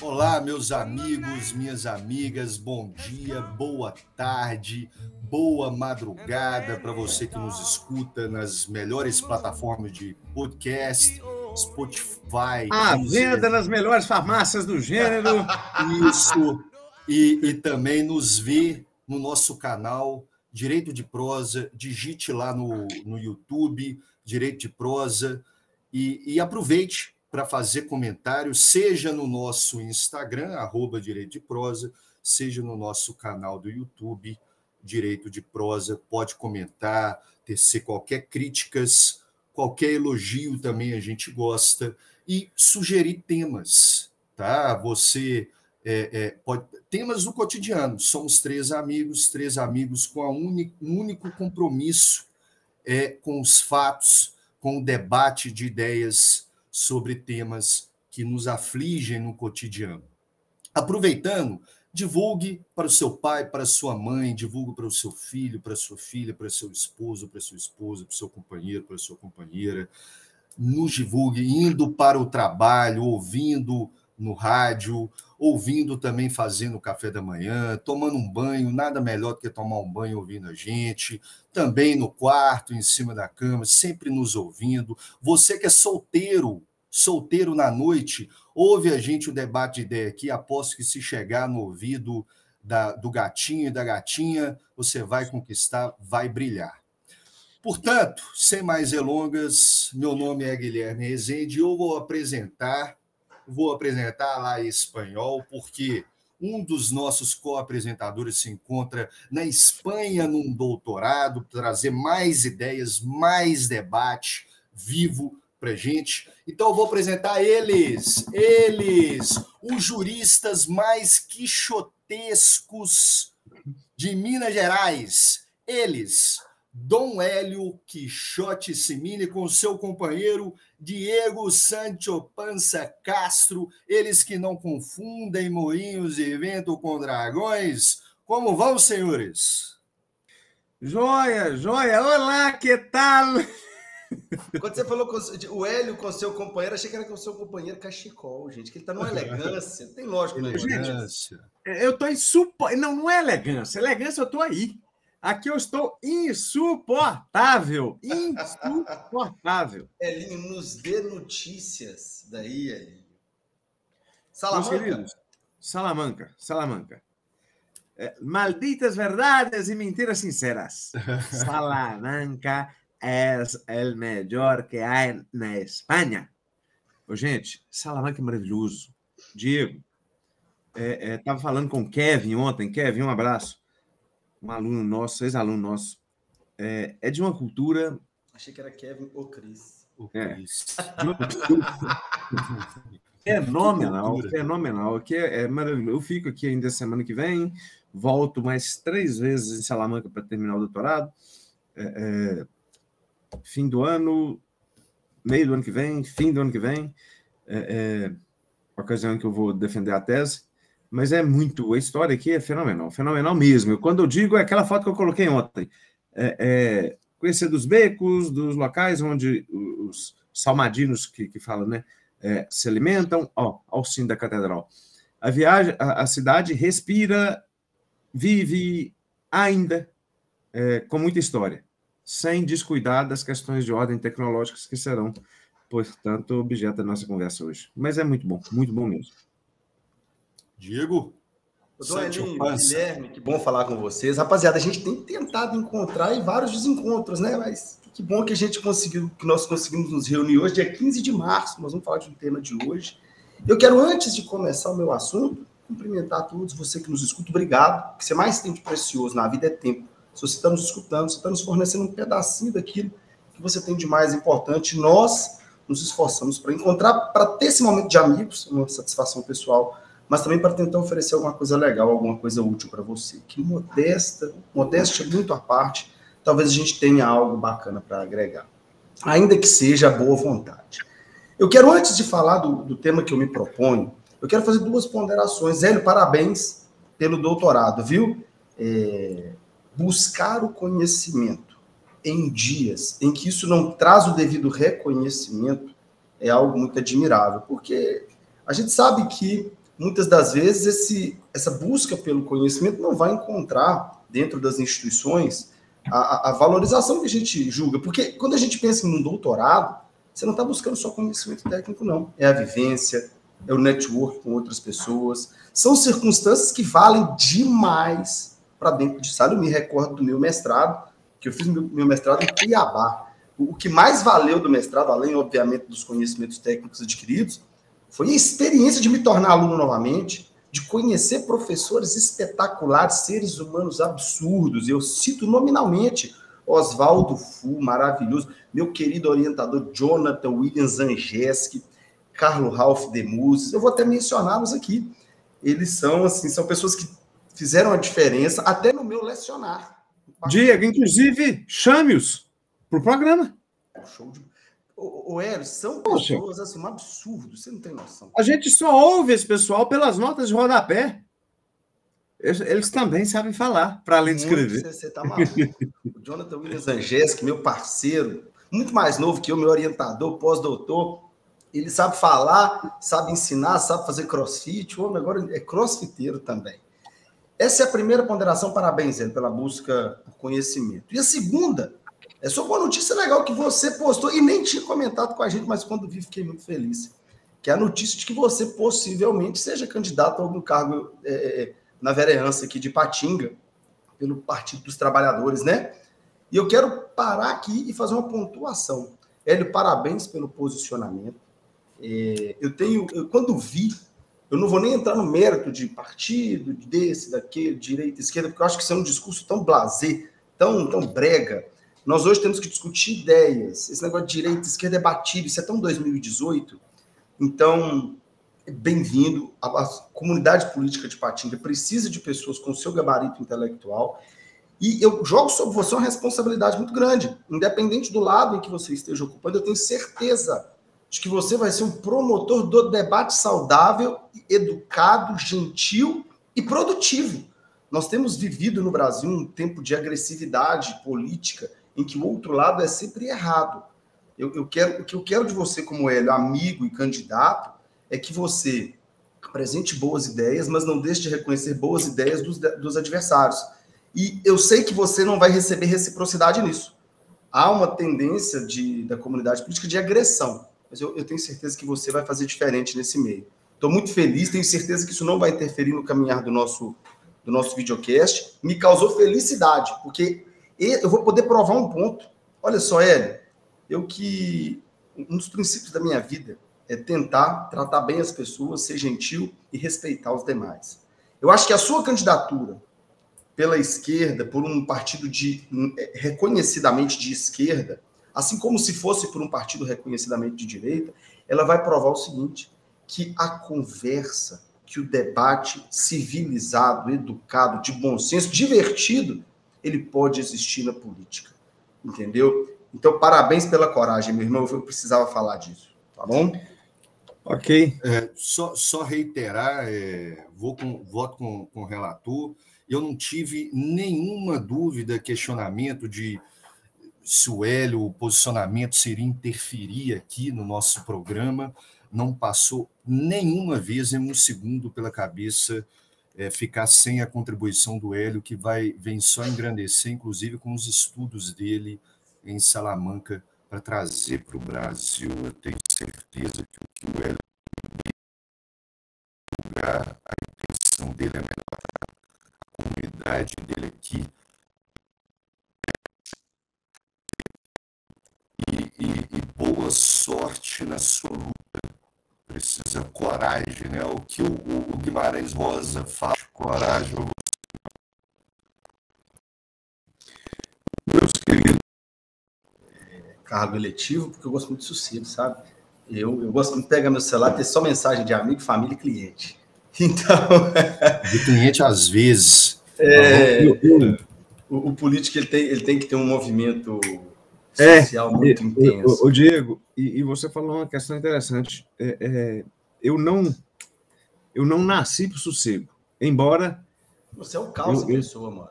Olá, meus amigos, minhas amigas, bom dia, boa tarde, boa madrugada para você que nos escuta nas melhores plataformas de podcast, Spotify, À Deezer. venda nas melhores farmácias do gênero. Isso, e também nos vê no nosso canal Direito de Prosa, digite lá no YouTube, Direito de Prosa, e aproveite para fazer comentários, seja no nosso Instagram, @Direito de Prosa, seja no nosso canal do YouTube, Direito de Prosa. Pode comentar, tecer qualquer críticas, qualquer elogio também a gente gosta, e sugerir temas, tá? Você pode... Temas do cotidiano. Somos três amigos com um único compromisso com os fatos, com o debate de ideias sobre temas que nos afligem no cotidiano. Aproveitando, divulgue para o seu pai, para a sua mãe, divulgue para o seu filho, para a sua filha, para o seu esposo, para a sua esposa, para o seu companheiro, para a sua companheira. Nos divulgue indo para o trabalho, ouvindo no rádio, ouvindo também fazendo café da manhã, tomando um banho, nada melhor do que tomar um banho ouvindo a gente, também no quarto, em cima da cama, sempre nos ouvindo. Você que é solteiro na noite, ouve a gente o debate de ideia aqui, aposto que se chegar no ouvido do gatinho e da gatinha, você vai conquistar, vai brilhar. Portanto, sem mais delongas, meu nome é Guilherme Rezende e eu vou apresentar lá em espanhol, porque um dos nossos co-apresentadores se encontra na Espanha num doutorado, trazer mais ideias, mais debate vivo para a gente. Então, eu vou apresentar eles, os juristas mais quixotescos de Minas Gerais, eles... Dom Hélio Quixote Simini com seu companheiro Diego Sancho Pança Castro, eles que não confundem moinhos de vento com dragões. Como vão, senhores? Joia, joia. Olá, que tal? Quando você falou com o Hélio com seu companheiro, achei que era com o seu companheiro cachecol, gente, que ele tá numa elegância. Tem lógico, né? Elegância. Eu tô Não é elegância. Elegância, eu tô aí. Aqui eu estou insuportável. Insuportável. Elinho, nos dê notícias daí, Elinho. Salamanca. Malditas verdades y mentiras sinceras. Salamanca es el melhor que há na Espanha. Ô, gente, Salamanca é maravilhoso. Diego, estava falando com o Kevin ontem. Kevin, um abraço. Um aluno nosso, ex-aluno nosso, é de uma cultura... Achei que era Kevin ou Cris. Fenomenal, que é maravilhoso. Eu fico aqui ainda semana que vem, volto mais 3 vezes em Salamanca para terminar o doutorado, fim do ano, meio do ano que vem, fim do ano que vem, ocasião em que eu vou defender a tese. Mas a história aqui é fenomenal mesmo. Quando eu digo, é aquela foto que eu coloquei ontem. Conhecer dos becos, dos locais onde os salmadinos que falam, né, se alimentam, ao sino da catedral. A cidade respira, vive ainda com muita história, sem descuidar das questões de ordem tecnológicas que serão, portanto, objeto da nossa conversa hoje. Mas é muito bom mesmo. Diego? Guilherme, que bom falar com vocês. Rapaziada, a gente tem tentado encontrar em vários desencontros, né? Mas que bom que nós conseguimos nos reunir hoje, dia 15 de março. Nós vamos falar de um tema de hoje. Eu quero, antes de começar o meu assunto, cumprimentar a todos, você que nos escuta, obrigado. O que você mais tem de precioso na vida é tempo. Se você está nos escutando, você está nos fornecendo um pedacinho daquilo que você tem de mais importante. Nós nos esforçamos para encontrar, para ter esse momento de amigos, uma satisfação pessoal, mas também para tentar oferecer alguma coisa legal, alguma coisa útil para você. Que modéstia muito à parte, talvez a gente tenha algo bacana para agregar. Ainda que seja boa vontade. Eu quero, antes de falar do tema que eu me proponho, eu quero fazer 2 ponderações. Hélio, parabéns pelo doutorado, viu? Buscar o conhecimento em dias em que isso não traz o devido reconhecimento é algo muito admirável, porque a gente sabe que muitas das vezes essa busca pelo conhecimento não vai encontrar dentro das instituições a valorização que a gente julga. Porque quando a gente pensa em um doutorado, você não está buscando só conhecimento técnico, não. É a vivência, é o network com outras pessoas. São circunstâncias que valem demais para dentro de sala. Eu me recordo do meu mestrado, que eu fiz meu mestrado em Cuiabá. O que mais valeu do mestrado, além, obviamente, dos conhecimentos técnicos adquiridos, foi a experiência de me tornar aluno novamente, de conhecer professores espetaculares, seres humanos absurdos. Eu cito nominalmente Oswaldo Fu, maravilhoso, meu querido orientador Jonathan William Zangeski, Carlo Ralph Demuses. Eu vou até mencioná-los aqui. Eles são, assim, são pessoas que fizeram a diferença até no meu lecionar. Diego, inclusive, chame-os para o programa. Show de... Ô, Hélio, são pessoas assim, um absurdo, você não tem noção. A gente só ouve esse pessoal pelas notas de rodapé. Eles também sabem falar, para além de escrever. Você tá maluco. O Jonathan William Zangeski, meu parceiro, muito mais novo que eu, meu orientador, pós-doutor, ele sabe falar, sabe ensinar, sabe fazer crossfit, o homem agora é crossfiteiro também. Essa é a primeira ponderação, parabéns, Hélio, pela busca por conhecimento. E a segunda... é só uma notícia legal que você postou e nem tinha comentado com a gente, mas quando vi fiquei muito feliz. Que é a notícia de que você possivelmente seja candidato a algum cargo na vereança aqui de Ipatinga, pelo Partido dos Trabalhadores, né? E eu quero parar aqui e fazer uma pontuação. Hélio, parabéns pelo posicionamento. Quando vi, eu não vou nem entrar no mérito de partido, desse, daquele, direita, esquerda, porque eu acho que isso é um discurso tão blasé, tão brega. Nós hoje temos que discutir ideias. Esse negócio de direita e esquerda é batido. Isso é tão 2018. Então, bem-vindo. A comunidade política de Ipatinga precisa de pessoas com seu gabarito intelectual. E eu jogo sobre você uma responsabilidade muito grande. Independente do lado em que você esteja ocupando, eu tenho certeza de que você vai ser um promotor do debate saudável, educado, gentil e produtivo. Nós temos vivido no Brasil um tempo de agressividade política, em que o outro lado é sempre errado. O que eu quero de você, como Hélio, amigo e candidato, é que você apresente boas ideias, mas não deixe de reconhecer boas ideias dos adversários. E eu sei que você não vai receber reciprocidade nisso. Há uma tendência da comunidade política de agressão, mas eu tenho certeza que você vai fazer diferente nesse meio. Estou muito feliz, tenho certeza que isso não vai interferir no caminhar do nosso videocast. Me causou felicidade, porque eu vou poder provar um ponto. Olha só, Hélio, um dos princípios da minha vida é tentar tratar bem as pessoas, ser gentil e respeitar os demais. Eu acho que a sua candidatura pela esquerda, por um partido reconhecidamente de esquerda, assim como se fosse por um partido reconhecidamente de direita, ela vai provar o seguinte, que a conversa, que o debate civilizado, educado, de bom senso, divertido, ele pode existir na política, entendeu? Então, parabéns pela coragem, meu irmão, eu precisava falar disso, tá bom? Ok. Só reiterar, voto com o relator, eu não tive nenhuma dúvida, questionamento de se o Hélio, o posicionamento seria interferir aqui no nosso programa, não passou nenhuma vez em um segundo pela cabeça ficar sem a contribuição do Hélio, que vem só engrandecer, inclusive com os estudos dele em Salamanca, para trazer para o Brasil. Eu tenho certeza que o Hélio lugar, a intenção dele é melhorar a comunidade dele aqui. E boa sorte na sua luta. Precisa coragem, né? O que o Guimarães Rosa fala, coragem. Meus queridos. Cargo eletivo, porque eu gosto muito de sossego, sabe? Eu gosto muito de pegar meu celular e ter só mensagem de amigo, família e cliente. Então... De cliente, às vezes. O político ele tem que ter um movimento social muito intenso. O Diego, e você falou uma questão interessante. Eu não nasci para o sossego, embora... Você é o caos em pessoa, mano.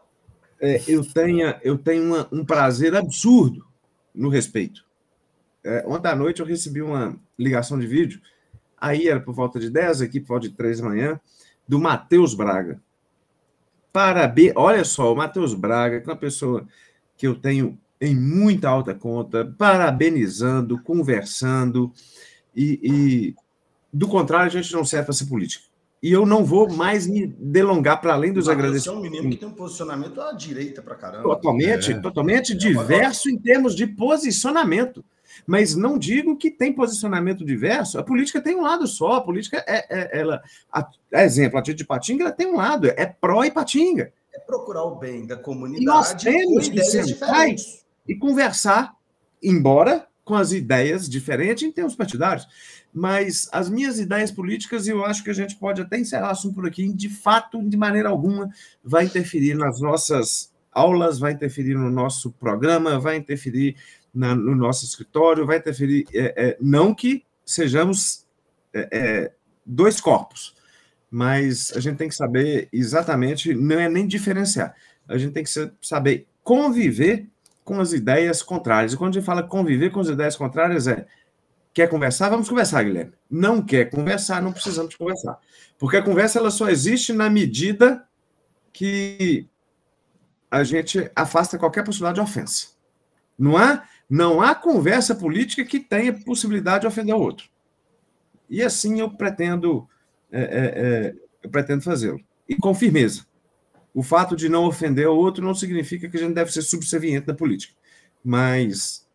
Eu tenho um prazer absurdo no respeito. Ontem à noite eu recebi uma ligação de vídeo. aí era por volta de 10, aqui por volta de 3 da manhã, do Matheus Braga. Parabéns, olha só, o Matheus Braga, que é uma pessoa que eu tenho em muita alta conta, parabenizando, conversando, e do contrário, a gente não serve para ser política. E eu não vou mais me delongar para além dos agradecimentos. Você é um menino que tem um posicionamento à direita para caramba. Totalmente diverso em termos de posicionamento. Mas não digo que tem posicionamento diverso. A política tem um lado só. A política exemplo, a Tia de Patinga ela tem um lado, é pró Ipatinga. É procurar o bem da comunidade. E nós temos que sentar e conversar, embora com as ideias diferentes em termos partidários. Mas as minhas ideias políticas, eu acho que a gente pode até encerrar o assunto por aqui, de fato, de maneira alguma, vai interferir nas nossas aulas, vai interferir no nosso programa, vai interferir no nosso escritório, vai interferir, não que sejamos dois corpos, mas a gente tem que saber exatamente, não é nem diferenciar, a gente tem que saber conviver com as ideias contrárias. E quando a gente fala conviver com as ideias contrárias, quer conversar? Vamos conversar, Guilherme. Não quer conversar? Não precisamos conversar. Porque a conversa ela só existe na medida que a gente afasta qualquer possibilidade de ofensa. Não há conversa política que tenha possibilidade de ofender o outro. E assim eu pretendo fazê-lo. E com firmeza. O fato de não ofender o outro não significa que a gente deve ser subserviente na política. Mas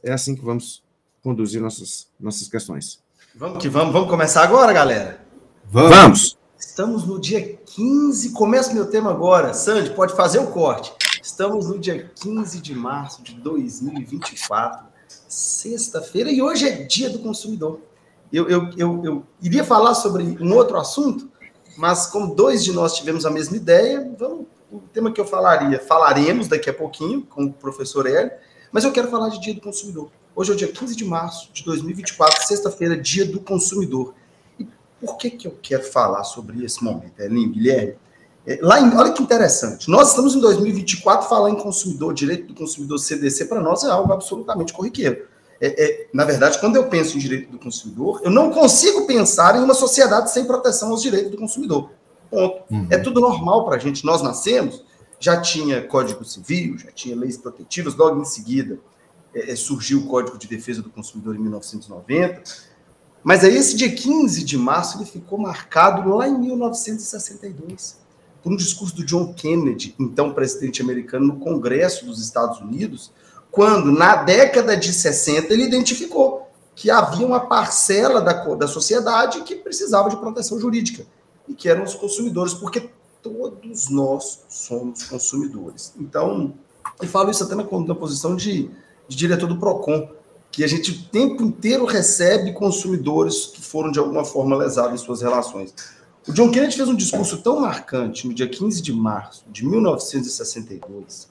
é assim que vamos conduzir nossas questões. Vamos que vamos. Vamos começar agora, galera? Vamos! Estamos no dia 15. Começa o meu tema agora. Sandy, pode fazer o corte. Estamos no dia 15 de março de 2024, sexta-feira, e hoje é Dia do Consumidor. Eu iria falar sobre um outro assunto, mas como dois de nós tivemos a mesma ideia, o tema que falaremos daqui a pouquinho com o professor Hélio, mas eu quero falar de Dia do Consumidor. Hoje é o dia 15 de março de 2024, sexta-feira, Dia do Consumidor. E por que eu quero falar sobre esse momento, Elinho, Guilherme? Olha que interessante, nós estamos em 2024, falar em consumidor, direito do consumidor, CDC, para nós é algo absolutamente corriqueiro. Na verdade, quando eu penso em direito do consumidor, eu não consigo pensar em uma sociedade sem proteção aos direitos do consumidor. Ponto. É tudo normal para a gente. Nós nascemos, já tinha Código Civil, já tinha leis protetivas, logo em seguida surgiu o Código de Defesa do Consumidor em 1990, mas aí esse dia 15 de março ele ficou marcado lá em 1962, por um discurso do John Kennedy, então presidente americano, no Congresso dos Estados Unidos, quando, na década de 60, ele identificou que havia uma parcela da sociedade que precisava de proteção jurídica, e que eram os consumidores, porque todos nós somos consumidores. Então, eu falo isso até na posição de diretor do PROCON, que a gente o tempo inteiro recebe consumidores que foram, de alguma forma, lesados em suas relações. O John Kennedy fez um discurso tão marcante no dia 15 de março de 1962,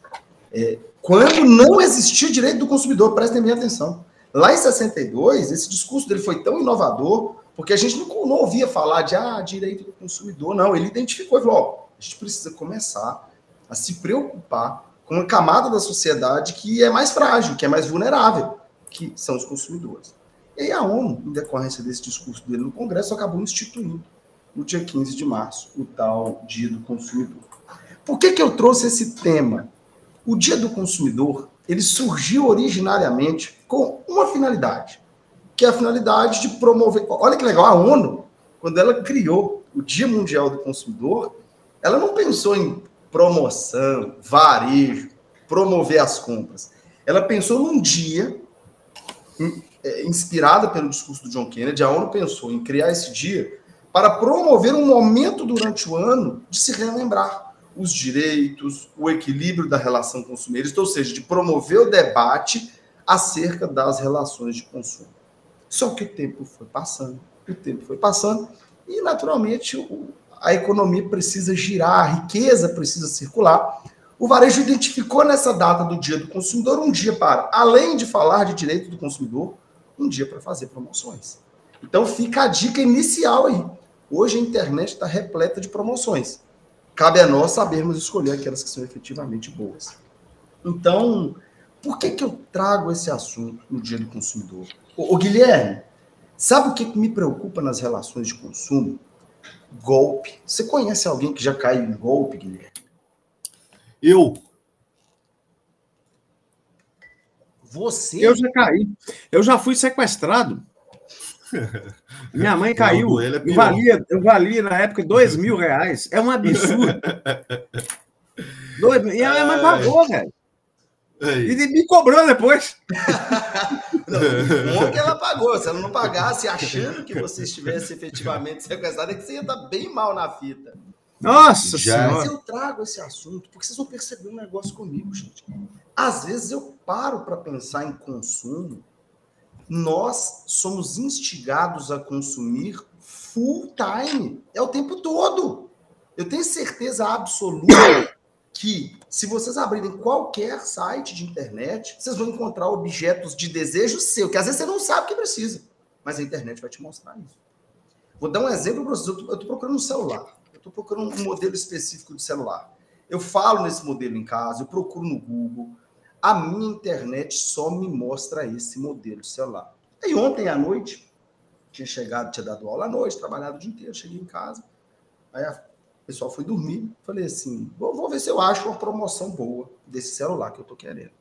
quando não existia direito do consumidor, prestem bem atenção. Lá em 62, esse discurso dele foi tão inovador, porque a gente não ouvia falar de direito do consumidor, não. Ele identificou e falou, a gente precisa começar a se preocupar com uma camada da sociedade que é mais frágil, que é mais vulnerável, que são os consumidores. E aí a ONU, em decorrência desse discurso dele no Congresso, acabou instituindo, no dia 15 de março, o tal Dia do Consumidor. Por que eu trouxe esse tema? O Dia do Consumidor, ele surgiu originariamente com uma finalidade, que é a finalidade de promover... Olha que legal, a ONU, quando ela criou o Dia Mundial do Consumidor, ela não pensou em promoção, varejo, promover as compras. Ela pensou num dia, inspirada pelo discurso do John Kennedy, a ONU pensou em criar esse dia para promover um momento durante o ano de se relembrar os direitos, o equilíbrio da relação consumidor, ou seja, de promover o debate acerca das relações de consumo. Só que o tempo foi passando, e, naturalmente, a economia precisa girar, a riqueza precisa circular. O varejo identificou nessa data do Dia do Consumidor um dia para, além de falar de direito do consumidor, um dia para fazer promoções. Então fica a dica inicial aí. Hoje a internet está repleta de promoções. Cabe a nós sabermos escolher aquelas que são efetivamente boas. Então, por que eu trago esse assunto no Dia do Consumidor? Ô Guilherme, Sabe o que me preocupa nas relações de consumo? Golpe. Você conhece alguém que já caiu em golpe, Guilherme? Você? Eu já caí. Eu já fui sequestrado. Minha mãe caiu. Eu valia na época R$2.000. É um absurdo. E a minha mãe pagou, velho. E me cobrou depois. Não, bom que ela pagou. Se ela não pagasse achando que você estivesse efetivamente sequestrado, é que você ia estar bem mal na fita. Nossa Senhora. Mas eu trago esse assunto porque vocês vão perceber um negócio comigo, gente. Às vezes eu paro para pensar em consumo. Nós somos instigados a consumir full time. É o tempo todo. Eu tenho certeza absoluta que, se vocês abrirem qualquer site de internet, vocês vão encontrar objetos de desejo seu, que às vezes você não sabe que precisa, mas a internet vai te mostrar isso. Vou dar um exemplo para vocês. Eu estou procurando um celular. Eu estou procurando um modelo específico de celular. Eu falo nesse modelo em casa, eu procuro no Google. A minha internet só me mostra esse modelo de celular. Aí ontem à noite, tinha dado aula à noite, trabalhado o dia inteiro, cheguei em casa, aí o pessoal foi dormir, falei assim, vou ver se eu acho uma promoção boa desse celular que eu tô querendo.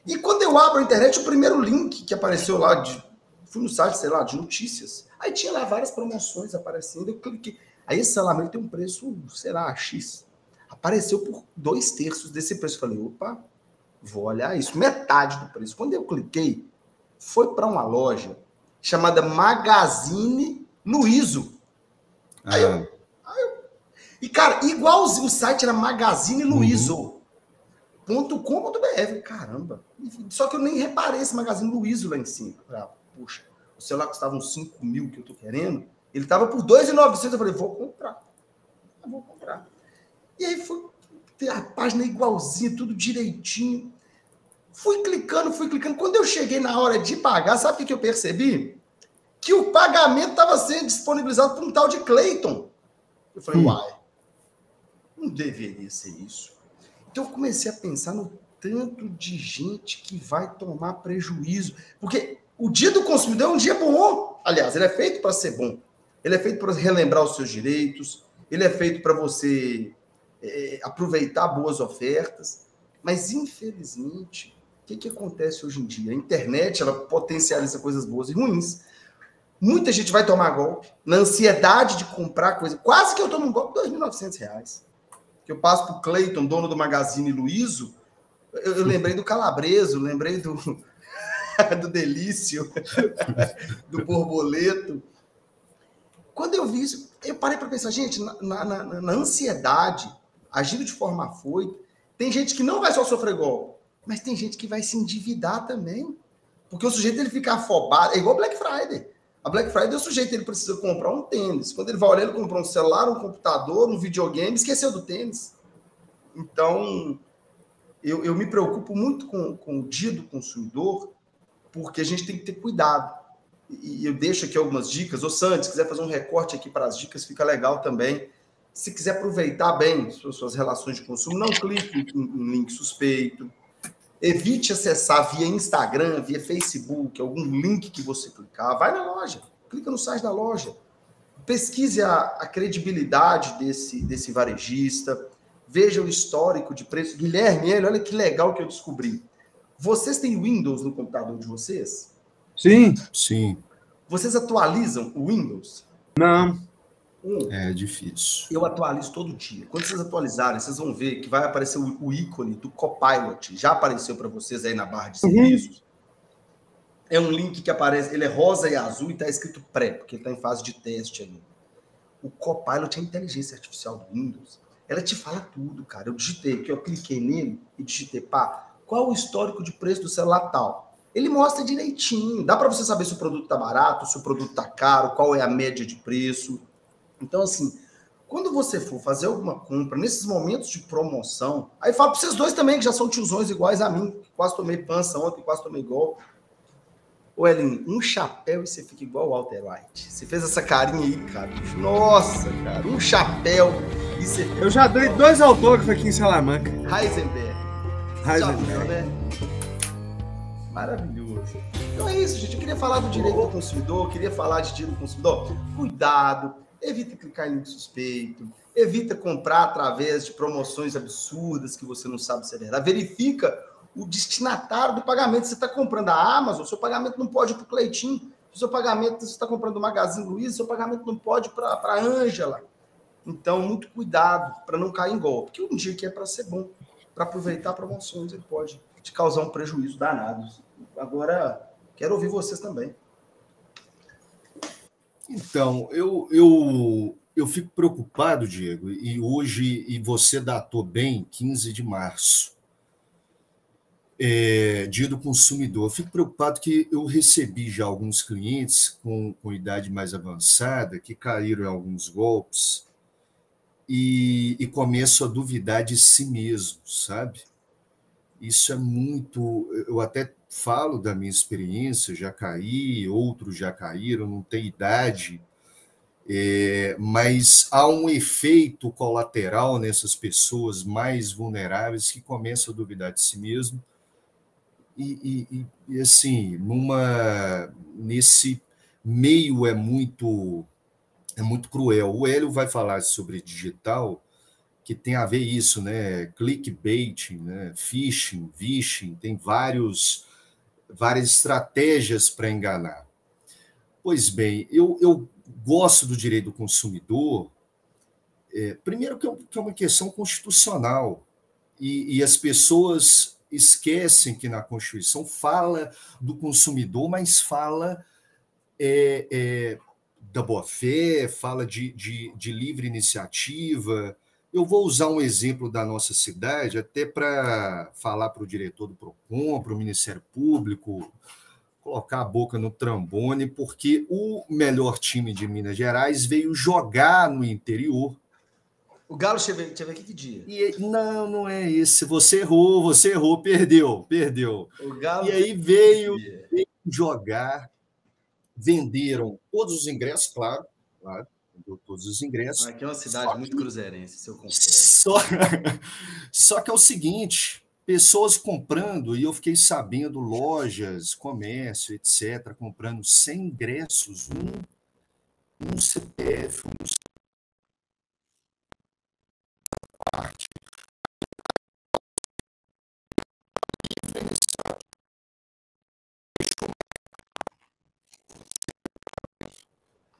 E quando eu abro a internet, o primeiro link que apareceu lá, fui no site, sei lá, de notícias, aí tinha lá várias promoções aparecendo, eu cliquei. Aí esse celular tem um preço, sei lá, X. Apareceu por 2/3 desse preço. Falei, opa, vou olhar isso, metade do preço. Quando eu cliquei, foi para uma loja chamada Magazine Luizo. E, cara, igualzinho, o site era Magazine Luizo.com.br. Caramba. Só que eu nem reparei esse Magazine Luizo lá em cima. Puxa, o celular custava uns 5 mil que eu tô querendo, ele tava por 2.900. Eu falei, vou comprar. E aí foi ter a página igualzinha, tudo direitinho. Fui clicando. Quando eu cheguei na hora de pagar, sabe o que eu percebi? Que o pagamento estava sendo disponibilizado por um tal de Clayton. Eu falei, uai, não deveria ser isso. Então eu comecei a pensar no tanto de gente que vai tomar prejuízo. Porque o dia do consumidor é um dia bom. Aliás, ele é feito para ser bom. Ele é feito para relembrar os seus direitos. Ele é feito para você aproveitar boas ofertas. Mas, infelizmente, o que acontece hoje em dia? A internet, ela potencializa coisas boas e ruins. Muita gente vai tomar golpe na ansiedade de comprar coisa. Quase que eu tomo um golpe de R$2.900. Que eu passo para o Clayton, dono do Magazine Luizo, eu lembrei do Calabreso, lembrei do Delício, do Borboleto. Quando eu vi isso, eu parei para pensar, gente, na ansiedade, agindo de forma afoita, tem gente que não vai só sofrer golpe, mas tem gente que vai se endividar também. Porque o sujeito ele fica afobado, é igual Black Friday. A Black Friday, o sujeito ele precisa comprar um tênis. Quando ele vai olhar, ele comprou um celular, um computador, um videogame, esqueceu do tênis. Então, eu me preocupo muito com o dia do consumidor, porque a gente tem que ter cuidado. E eu deixo aqui algumas dicas. Ô, Sandy, se quiser fazer um recorte aqui para as dicas, fica legal também. Se quiser aproveitar bem suas relações de consumo, não clique em link suspeito. Evite acessar via Instagram, via Facebook, algum link que você clicar. Vai na loja, clica no site da loja. Pesquise a credibilidade desse varejista. Veja o histórico de preço. Guilherme, olha que legal que eu descobri. Vocês têm Windows no computador de vocês? Sim. Vocês atualizam o Windows? Não. É difícil. Eu atualizo todo dia. Quando vocês atualizarem, vocês vão ver que vai aparecer o ícone do Copilot. Já apareceu para vocês aí na barra de serviços. É um link que aparece, ele é rosa e azul e está escrito pré, porque ele está em fase de teste ainda. O Copilot é a inteligência artificial do Windows. Ela te fala tudo, cara. Eu digitei aqui, eu cliquei nele e digitei, qual o histórico de preço do celular tal? Ele mostra direitinho. Dá para você saber se o produto está barato, se o produto está caro, qual é a média de preço. Então, assim, quando você for fazer alguma compra, nesses momentos de promoção, aí fala para vocês dois também, que já são tiozões iguais a mim, que quase tomei pança ontem, quase tomei golpe. Ô, Elin, um chapéu e você fica igual o Walter White. Você fez essa carinha aí, cara. Nossa, cara, um chapéu e você fica... Eu já dei 2 autógrafos aqui em Heisenberg. Heisenberg. Já viu, né? Maravilhoso. Então é isso, gente. Eu queria falar do direito do consumidor, queria falar de direito do consumidor. Cuidado, evita clicar em link suspeito, evita comprar através de promoções absurdas que você não sabe se é verdade. Verifica o destinatário do pagamento. Você está comprando a Amazon, seu pagamento não pode ir para o Cleitinho. Seu pagamento, você está comprando o Magazine Luiza, seu pagamento não pode ir para a Ângela. Então, muito cuidado para não cair em golpe. Porque um dia que é para ser bom, para aproveitar promoções, ele pode te causar um prejuízo danado. Agora, quero ouvir vocês também. Então, eu fico preocupado, Diego, e hoje, e você datou bem, 15 de março, Dia do Consumidor. Eu fico preocupado que eu recebi já alguns clientes com idade mais avançada que caíram em alguns golpes e começam a duvidar de si mesmo, sabe? Isso é muito... Eu até falo da minha experiência, já caí, outros já caíram, não tem idade, mas há um efeito colateral nessas pessoas mais vulneráveis que começam a duvidar de si mesmo e assim, nesse meio é muito cruel. O Hélio vai falar sobre digital, que tem a ver isso, né? Clickbait, né? Phishing, vishing, tem várias estratégias para enganar. Pois bem, eu gosto do direito do consumidor, primeiro que é uma questão constitucional, e as pessoas esquecem que na Constituição fala do consumidor, mas fala da boa-fé, fala de livre iniciativa. Eu vou usar um exemplo da nossa cidade, até para falar para o diretor do PROCON, para o Ministério Público, colocar a boca no trombone, porque o melhor time de Minas Gerais veio jogar no interior. O Galo, deixa eu ver aqui que dia. Não é esse. Você errou, perdeu. O Galo e aí veio jogar, venderam todos os ingressos, claro, vendeu todos os ingressos. Aqui é uma cidade muito cruzeirense, se eu confesso. Só que é o seguinte, pessoas comprando, e eu fiquei sabendo, lojas, comércio, etc., comprando 100 ingressos, um CPF, parte.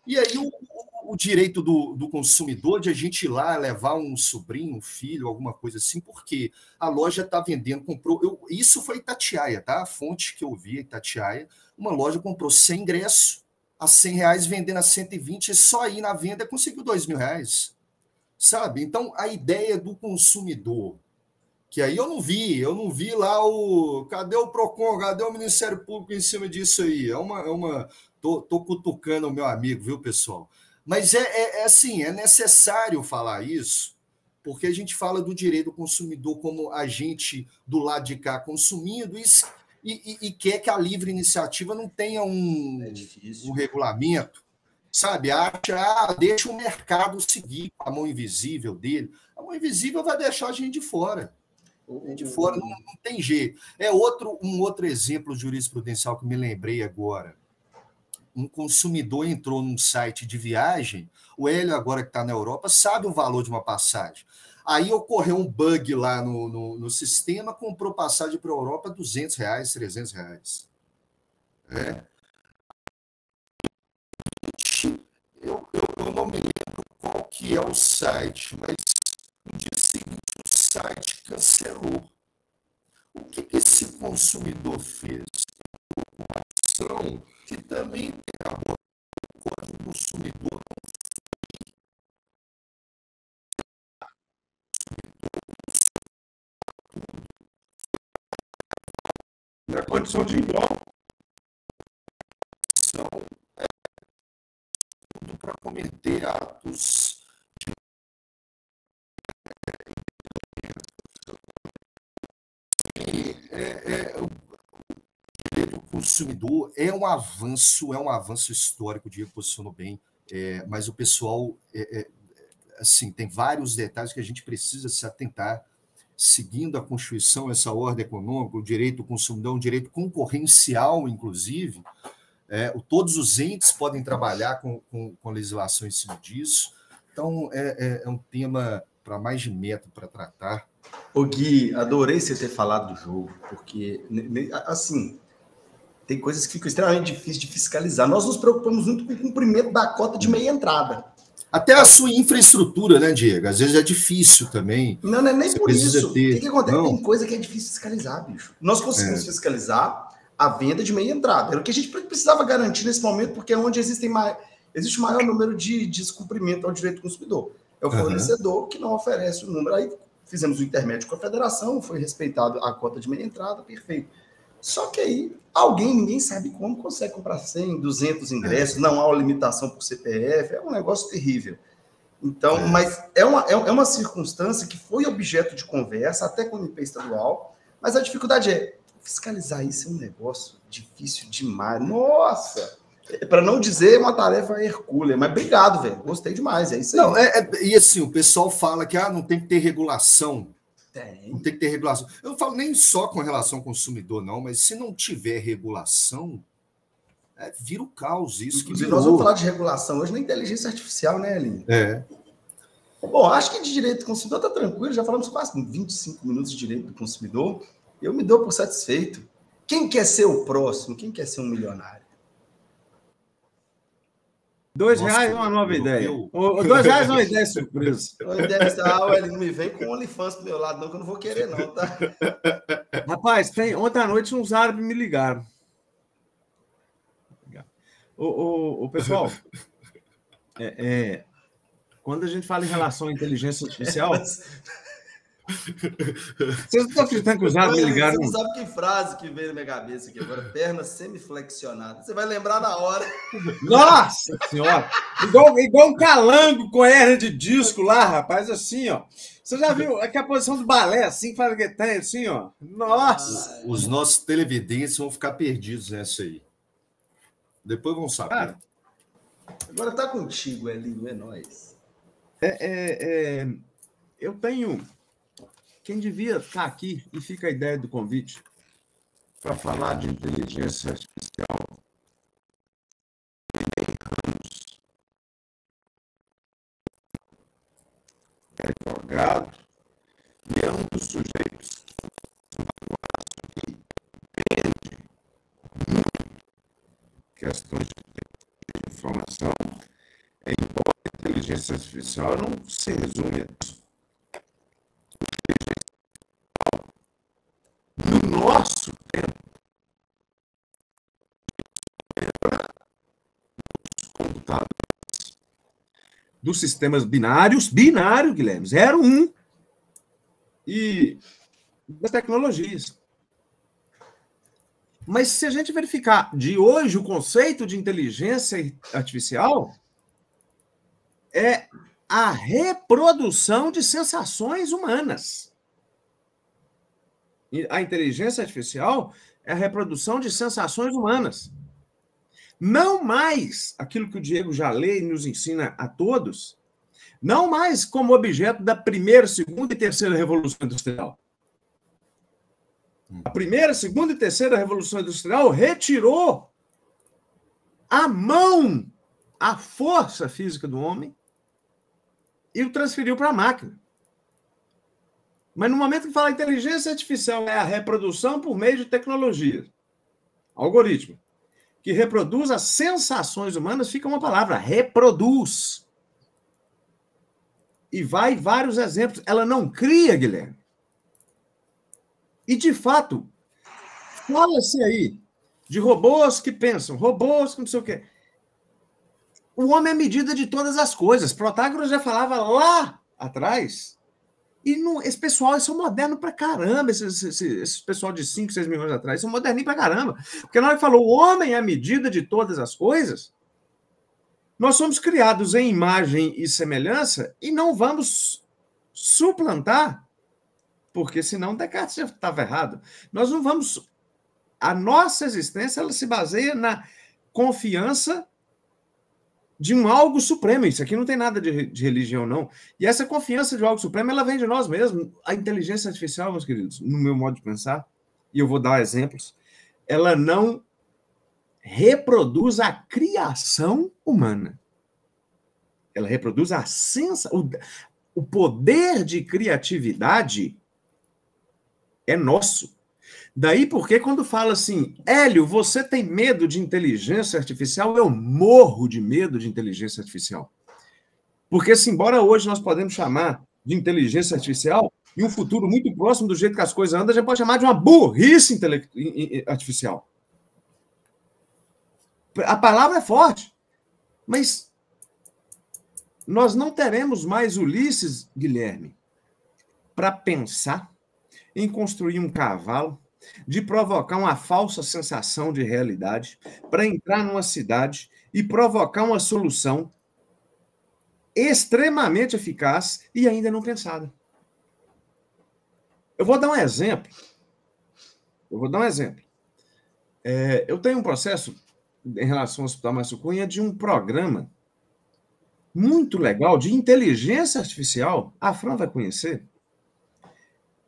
E aí o direito do consumidor de a gente ir lá levar um sobrinho, um filho, alguma coisa assim, porque a loja está vendendo, isso foi Itatiaia, tá? A fonte que eu vi, Itatiaia, uma loja comprou 100 ingressos a R$100, vendendo a 120, e só aí na venda conseguiu R$2.000, sabe? Então, a ideia do consumidor, que aí eu não vi lá cadê o PROCON, cadê o Ministério Público em cima disso aí? Tô cutucando o meu amigo, viu, pessoal? Mas assim, é necessário falar isso, porque a gente fala do direito do consumidor como agente do lado de cá consumindo e quer que a livre iniciativa não tenha um regulamento, sabe? Deixa o mercado seguir com a mão invisível dele. A mão invisível vai deixar a gente de fora. De fora não tem jeito. Um outro exemplo jurisprudencial que me lembrei agora. Um consumidor entrou num site de viagem, o Hélio, agora que está na Europa, sabe o valor de uma passagem. Aí ocorreu um bug lá no sistema, comprou passagem para a Europa R$200, R$300. Eu não me lembro qual que é o site, mas no dia seguinte o site cancelou. O que esse consumidor fez? Uma ação que também tem a o Código do Consumidor na condição de igual. São tudo para cometer atos de o direito do consumidor é um avanço histórico, o Diego posicionou bem, mas o pessoal assim, tem vários detalhes que a gente precisa se atentar. seguindo a Constituição, essa ordem econômica, o direito do consumidor, um direito concorrencial, inclusive. Todos os entes podem trabalhar com legislação em cima disso. Então, é um tema para mais de metro para tratar. Ô Gui, adorei você ter falado do jogo, porque, assim, tem coisas que ficam extremamente difíceis de fiscalizar. Nós nos preocupamos muito com o cumprimento da cota de meia entrada. Até a sua infraestrutura, né, Diego? Às vezes é difícil também. Não é nem por isso. O que acontece? Não. Tem coisa que é difícil fiscalizar, bicho. Nós conseguimos fiscalizar a venda de meia entrada. Era o que a gente precisava garantir nesse momento, porque é onde existe o maior número de descumprimento ao direito do consumidor. É o fornecedor que não oferece o número. Aí fizemos o intermédio com a federação, foi respeitado a cota de meia entrada, perfeito. Só que aí, ninguém sabe como, consegue comprar 100, 200 ingressos, não há limitação por CPF, é um negócio terrível. Então, mas é uma circunstância que foi objeto de conversa, até com o MP estadual, mas a dificuldade é, fiscalizar isso é um negócio difícil demais. Nossa! Para não dizer uma tarefa hercúlea, mas obrigado, velho, gostei demais, é isso aí. Não, e assim, o pessoal fala que não tem que ter regulação. Não tem que ter regulação. Eu não falo nem só com relação ao consumidor, não, mas se não tiver regulação, vira o caos isso. Inclusive, nós vamos falar de regulação hoje na inteligência artificial, né, Elinho? Bom, acho que de direito do consumidor está tranquilo, já falamos quase 25 minutos de direito do consumidor, eu me dou por satisfeito. Quem quer ser o próximo? Quem quer ser um milionário? R$2 é uma nova ideia. R$2 é uma ideia surpresa. Ele não me vem com OnlyFans pro meu lado, não, que eu não vou querer, não, tá? Rapaz, ontem à noite uns árabes me ligaram. Pessoal, quando a gente fala em relação à inteligência artificial... Vocês não estão acreditando que os árabes me ligaram? Você não sabe que frase que veio na minha cabeça aqui agora. Perna semiflexionada. Você vai lembrar na hora. Nossa Senhora! Igual um calango com hernia de disco lá, rapaz, assim, ó. Você já viu? É que a posição do balé, assim, fala que tem, assim, ó. Nossa! Os nossos televidentes vão ficar perdidos nessa aí. Depois vão saber. Cara, agora tá contigo, Elinho, é nóis. Eu tenho... Quem devia ficar aqui, e fica a ideia do convite, para falar de inteligência artificial, é advogado, e é um dos sujeitos que entende muito questões de informação, embora a inteligência artificial não se resume a isso. No nosso tempo, os computadores dos sistemas binário, Guilherme, 0, 1, e das tecnologias. Mas se a gente verificar de hoje o conceito de inteligência artificial é a reprodução de sensações humanas. A inteligência artificial é a reprodução de sensações humanas. Não mais aquilo que o Diego já lê e nos ensina a todos, não mais como objeto da primeira, segunda e terceira revolução industrial. A primeira, segunda e terceira revolução industrial retirou a mão, a força física do homem e o transferiu para a máquina. Mas no momento que fala inteligência artificial é a reprodução por meio de tecnologia, algoritmo, que reproduz as sensações humanas, fica uma palavra, reproduz. E vai vários exemplos. Ela não cria, Guilherme. E, de fato, fala-se aí de robôs que pensam, robôs que não sei o quê. O homem é a medida de todas as coisas. Protágoras já falava lá atrás. E esse pessoal, eles são modernos pra caramba, esse pessoal de 5, 6 milhões atrás, são moderninhos pra caramba. Porque na hora que falou o homem é a medida de todas as coisas, nós somos criados em imagem e semelhança e não vamos suplantar, porque senão Descartes já estava errado. Nós não vamos... A nossa existência ela se baseia na confiança de um algo supremo. Isso aqui não tem nada de religião, não. E essa confiança de algo supremo, ela vem de nós mesmos. A inteligência artificial, meus queridos, no meu modo de pensar, e eu vou dar exemplos, ela não reproduz a criação humana. Ela reproduz a sensação. O poder de criatividade é nosso. Daí porque quando fala assim, Hélio, você tem medo de inteligência artificial? Eu morro de medo de inteligência artificial. Porque, se embora hoje nós podemos chamar de inteligência artificial, em um futuro muito próximo do jeito que as coisas andam, a gente pode chamar de uma burrice artificial. A palavra é forte, mas nós não teremos mais Ulisses, Guilherme, para pensar em construir um cavalo, de provocar uma falsa sensação de realidade, para entrar numa cidade e provocar uma solução extremamente eficaz e ainda não pensada. Eu vou dar um exemplo. Eu tenho um processo em relação ao Hospital Márcio Cunha de um programa muito legal de inteligência artificial. A Fran vai conhecer.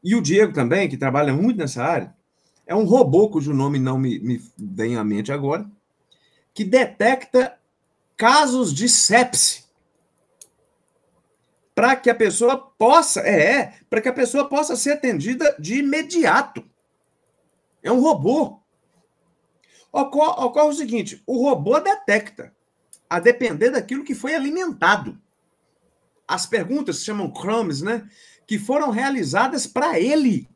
E o Diego também, que trabalha muito nessa área. É um robô cujo nome não me vem à mente agora, que detecta casos de sepse para que a pessoa possa ser atendida de imediato. É um robô. Ocorre o seguinte, o robô detecta, a depender daquilo que foi alimentado. As perguntas se chamam crumbs, né? Que foram realizadas para ele.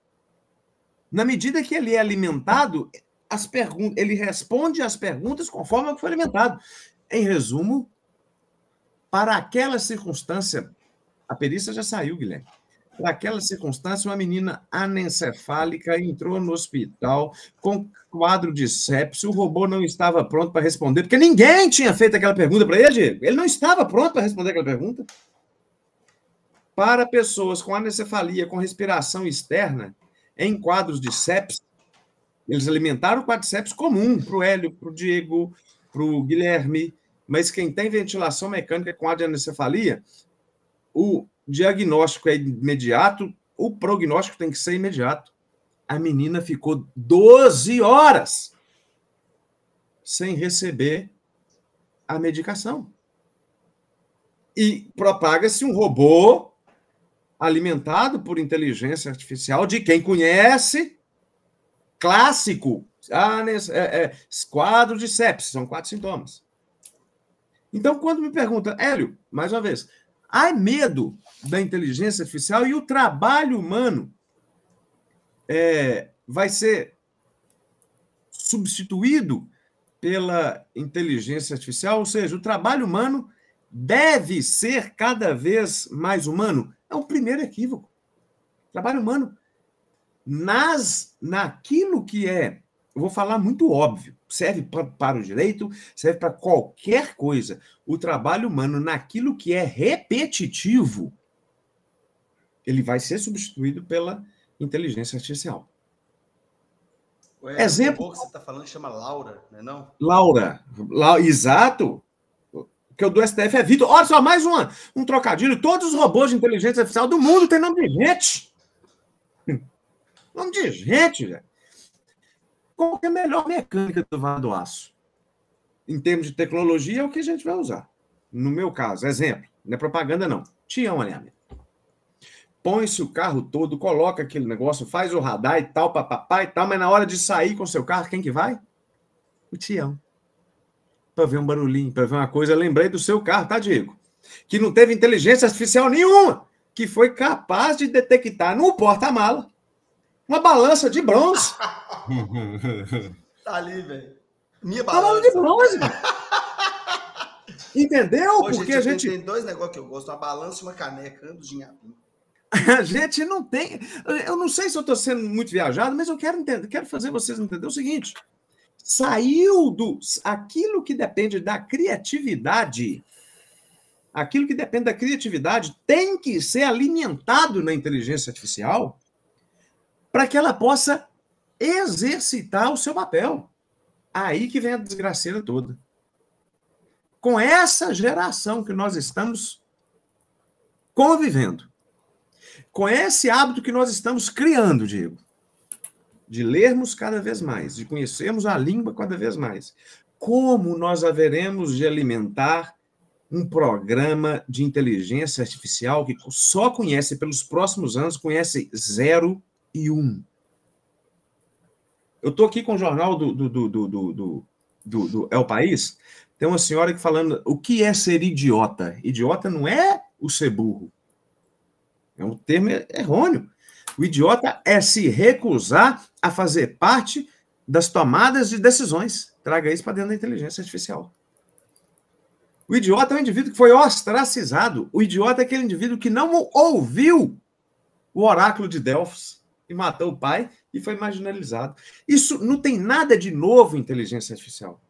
Na medida que ele é alimentado, ele responde às perguntas conforme o que foi alimentado. Em resumo, para aquela circunstância, a perícia já saiu, Guilherme. Para aquela circunstância, uma menina anencefálica entrou no hospital com quadro de sepse. O robô não estava pronto para responder, porque ninguém tinha feito aquela pergunta para ele, Diego. Ele não estava pronto para responder aquela pergunta. Para pessoas com anencefalia, com respiração externa, em quadros de sepse, eles alimentaram o quadro de sepse comum para o Hélio, para o Diego, para o Guilherme, mas quem tem ventilação mecânica com quadro de anencefalia, o diagnóstico é imediato, o prognóstico tem que ser imediato. A menina ficou 12 horas sem receber a medicação. E propaga-se um robô alimentado por inteligência artificial de quem conhece, clássico, quadro de sepsis, são 4 sintomas. Então, quando me pergunta, Hélio, mais uma vez, há medo da inteligência artificial e o trabalho humano vai ser substituído pela inteligência artificial, ou seja, o trabalho humano deve ser cada vez mais humano. É um primeiro equívoco. O trabalho humano, naquilo que eu vou falar muito óbvio, serve para o direito, serve para qualquer coisa. O trabalho humano, naquilo que é repetitivo, ele vai ser substituído pela inteligência artificial. Exemplo que você está falando chama Laura, não é não? Laura, exato. Que o do STF é Vitor. Olha só, mais um trocadilho. Todos os robôs de inteligência artificial do mundo têm nome de gente. Nome de gente, velho. Qual que é a melhor mecânica do vara do aço? Em termos de tecnologia, é o que a gente vai usar. No meu caso, exemplo, não é propaganda, não. Tião alinhamento. Põe-se o carro todo, coloca aquele negócio, faz o radar e tal, papapá e tal, mas na hora de sair com o seu carro, quem que vai? O Tião. Para ver um barulhinho, para ver uma coisa. Eu lembrei do seu carro, tá, Diego? Que não teve inteligência artificial nenhuma, que foi capaz de detectar no porta-mala uma balança de bronze. Tá ali, velho. Minha balança. De bronze, mano. Entendeu? Hoje, porque a gente tem 2 negócios que eu gosto, uma balança e uma caneca, ambos de nhapim. A gente não tem... Eu não sei se eu estou sendo muito viajado, mas eu quero fazer vocês entender o seguinte. Saiu aquilo que depende da criatividade. Aquilo que depende da criatividade tem que ser alimentado na inteligência artificial para que ela possa exercitar o seu papel. Aí que vem a desgraceira toda. com essa geração que nós estamos convivendo, com esse hábito que nós estamos criando, Diego, de lermos cada vez mais, de conhecermos a língua cada vez mais, como nós haveremos de alimentar um programa de inteligência artificial que só conhece, pelos próximos anos, conhece 0 e 1. Eu estou aqui com o jornal do El País, tem uma senhora que falando o que é ser idiota. Idiota não é o ser burro. É um termo errôneo. O idiota é se recusar a fazer parte das tomadas de decisões. Traga isso para dentro da inteligência artificial. O idiota é um indivíduo que foi ostracizado. O idiota é aquele indivíduo que não ouviu o oráculo de Delfos e matou o pai e foi marginalizado. Isso não tem nada de novo em inteligência artificial.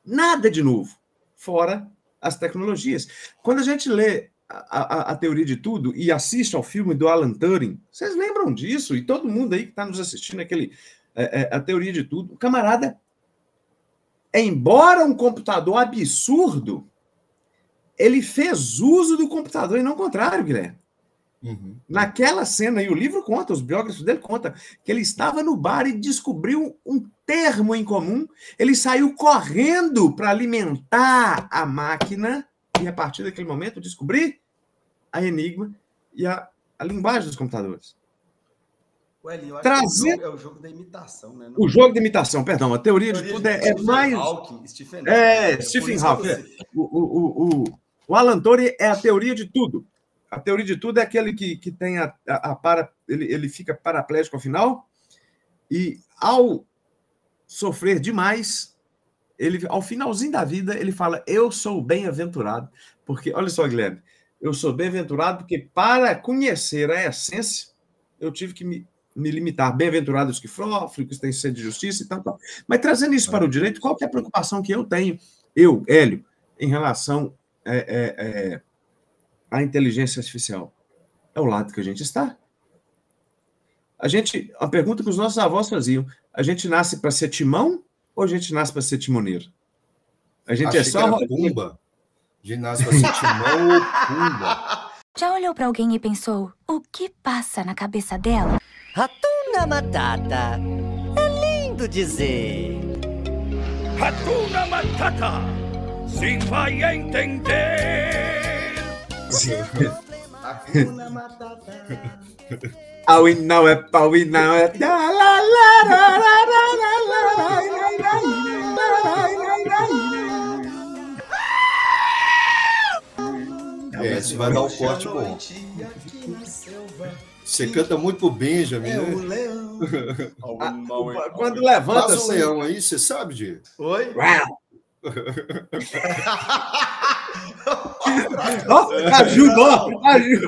Nada de novo, fora as tecnologias. Quando a gente lê a teoria de tudo e assiste ao filme do Alan Turing, vocês lembram disso? E todo mundo aí que está nos assistindo, a teoria de tudo, o camarada, embora um computador absurdo, ele fez uso do computador e não o contrário, Guilherme. Uhum. Naquela cena, e o livro conta, os biógrafos dele contam, que ele estava no bar e descobriu um termo em comum, ele saiu correndo para alimentar a máquina e, a partir daquele momento, descobrir a enigma e a linguagem dos computadores. Ué, eu acho que é o jogo da imitação, né? O jogo da imitação, perdão, a teoria de tudo é mais... Stephen Hawking. O Alan Turing é a teoria de tudo. A teoria de tudo é aquele que tem ele fica paraplégico ao final e, ao sofrer demais, ao finalzinho da vida, ele fala, eu sou bem-aventurado. Porque, olha só, Guilherme, eu sou bem-aventurado porque, para conhecer a essência, eu tive que me limitar. Bem-aventurados que sofrem, que têm sede de justiça e tal. Mas, trazendo isso para o direito, qual que é a preocupação que eu tenho, Hélio, em relação a inteligência artificial? É o lado que a gente está. A pergunta que os nossos avós faziam, a gente nasce para ser timão ou a gente nasce para ser timoneiro? A gente é só... Pumba. A gente nasce para ser timão ou pumba. Já olhou para alguém e pensou, o que passa na cabeça dela? Hakuna Matata. É lindo dizer. Hakuna Matata. Sim, vai entender. Hakuna Matata. Aui não é pau e não é... Você vai dar um corte bom. Você canta muito pro Benjamin, né? O leão. Quando levanta... Faz o leão aí, você sabe, Diego? Oi? Ajuda!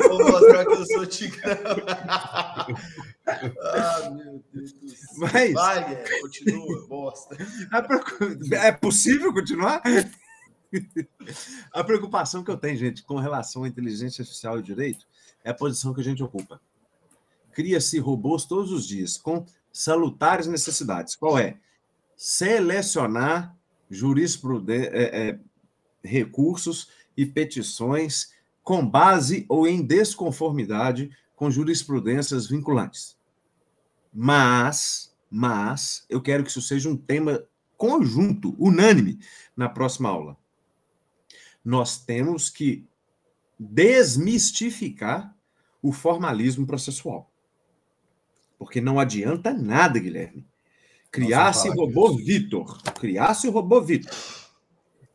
Vou mostrar que eu sou tigrão. Meu Deus do céu. Mas... Vai, Guilherme, continua, bosta. É possível continuar? A preocupação que eu tenho, gente, com relação à inteligência artificial e direito é a posição que a gente ocupa. Cria-se robôs todos os dias, com salutares necessidades. Qual é? Selecionar recursos e petições com base ou em desconformidade com jurisprudências vinculantes. Mas eu quero que isso seja um tema conjunto, unânime, na próxima aula. Nós temos que desmistificar o formalismo processual. Porque não adianta nada, Guilherme. Criasse o robô Vitor.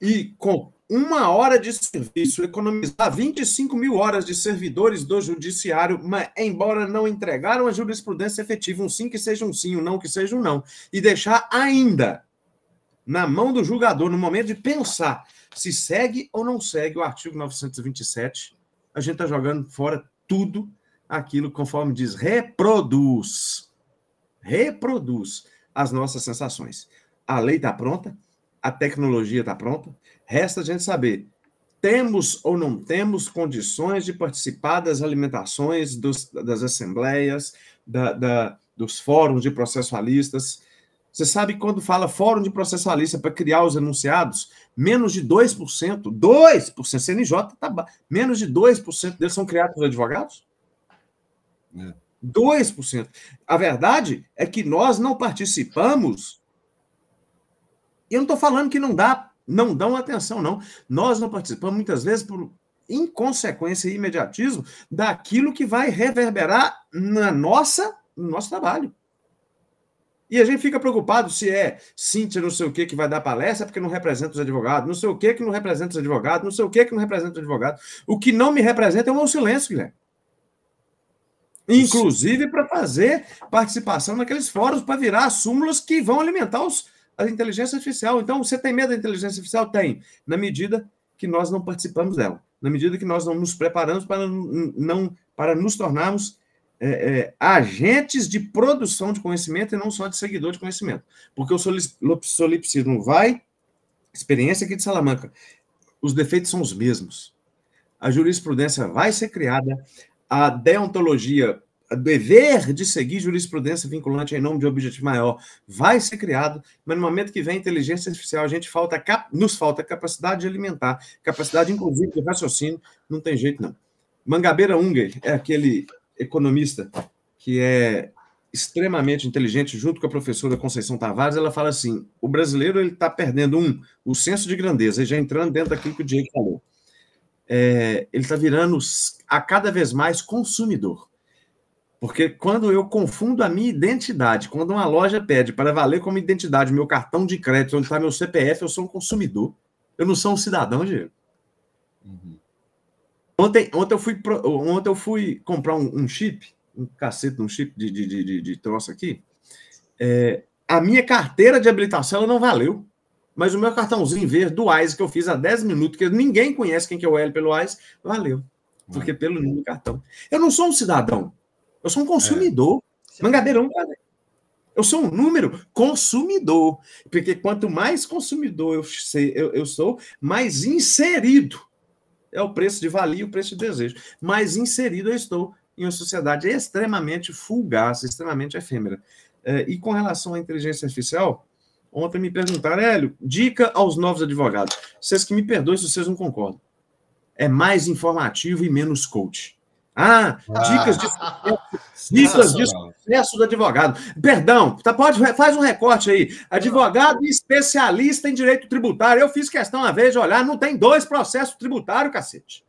E com 1 hora de serviço, economizar 25 mil horas de servidores do judiciário, mas, embora não entregaram a jurisprudência efetiva, um sim que seja um sim, um não que seja um não, e deixar ainda na mão do julgador, no momento de pensar se segue ou não segue o artigo 927, a gente está jogando fora tudo aquilo, conforme diz, reproduz as nossas sensações. A lei está pronta, a tecnologia está pronta, resta a gente saber, temos ou não temos condições de participar das alimentações das assembleias, dos fóruns de processualistas, Você sabe quando fala fórum de processualista para criar os enunciados, menos de 2%, CNJ, tá, menos de 2% deles são criados por advogados? 2%. A verdade é que nós não participamos, e eu não estou falando que não dão atenção, não. Nós não participamos, muitas vezes, por inconsequência e imediatismo, daquilo que vai reverberar no nosso trabalho. E a gente fica preocupado se é Cíntia não sei o que vai dar palestra porque não representa os advogados, não sei o que não representa os advogados, não sei o que não representa os advogados. O que não me representa é o meu silêncio, Guilherme. Inclusive para fazer participação naqueles fóruns para virar as súmulas que vão alimentar a inteligência artificial. Então, você tem medo da inteligência artificial? Tem, na medida que nós não participamos dela, na medida que nós não nos preparamos para nos tornarmos agentes de produção de conhecimento e não só de seguidor de conhecimento. Porque o solipsismo experiência aqui de Salamanca, os defeitos são os mesmos. A jurisprudência vai ser criada, a deontologia, o dever de seguir jurisprudência vinculante em nome de objetivo maior vai ser criado, mas no momento que vem a inteligência artificial, nos falta capacidade de alimentar, capacidade, inclusive, de raciocínio, não tem jeito, não. Mangabeira Unger é aquele economista que é extremamente inteligente, junto com a professora Conceição Tavares, ela fala assim, o brasileiro está perdendo o senso de grandeza, e já entrando dentro daquilo que o Diego falou. Ele está virando a cada vez mais consumidor. Porque quando eu confundo a minha identidade, quando uma loja pede para valer como identidade meu cartão de crédito, onde está meu CPF, eu sou um consumidor. Eu não sou um cidadão, Diego. Uhum. Ontem eu fui comprar um chip, um cacete, um chip de troço aqui. A minha carteira de habilitação ela não valeu. Mas o meu cartãozinho verde do Wise, que eu fiz há 10 minutos, que ninguém conhece quem que é o Hélio pelo Wise, valeu. Porque pelo número do cartão. Eu não sou um cidadão. Eu sou um consumidor. Mangabeirão, cara. Eu sou um número consumidor. Porque quanto mais consumidor eu sou, mais inserido é o preço de valia e o preço de desejo. Mais inserido eu estou em uma sociedade extremamente fugaz, extremamente efêmera. E com relação à inteligência artificial, ontem me perguntaram, Hélio, dica aos novos advogados. Vocês que me perdoem se vocês não concordam. É mais informativo e menos coach. Dicas de sucesso do advogado. Perdão, faz um recorte aí. Advogado especialista em direito tributário. Eu fiz questão uma vez de olhar, não tem 2 processos tributários, cacete.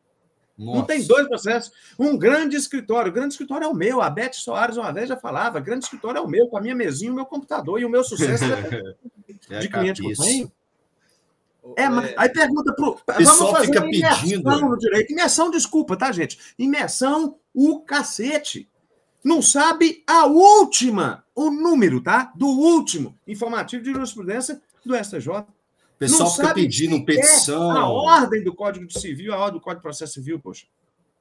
Nossa. Não tem 2 processos. Um grande escritório. O grande escritório é o meu. A Beth Soares uma vez já falava. Grande escritório é o meu, com a minha mesinha, o meu computador. E o meu sucesso de cliente que eu tenho. Aí pergunta pro... Vamos fazer fica pedindo. No direito. Imersão, desculpa, tá, gente? Imersão, o cacete. Não sabe o número, tá? Do último informativo de jurisprudência do STJ. O pessoal fica pedindo petição. A ordem do Código Civil, a ordem do Código de Processo Civil, poxa.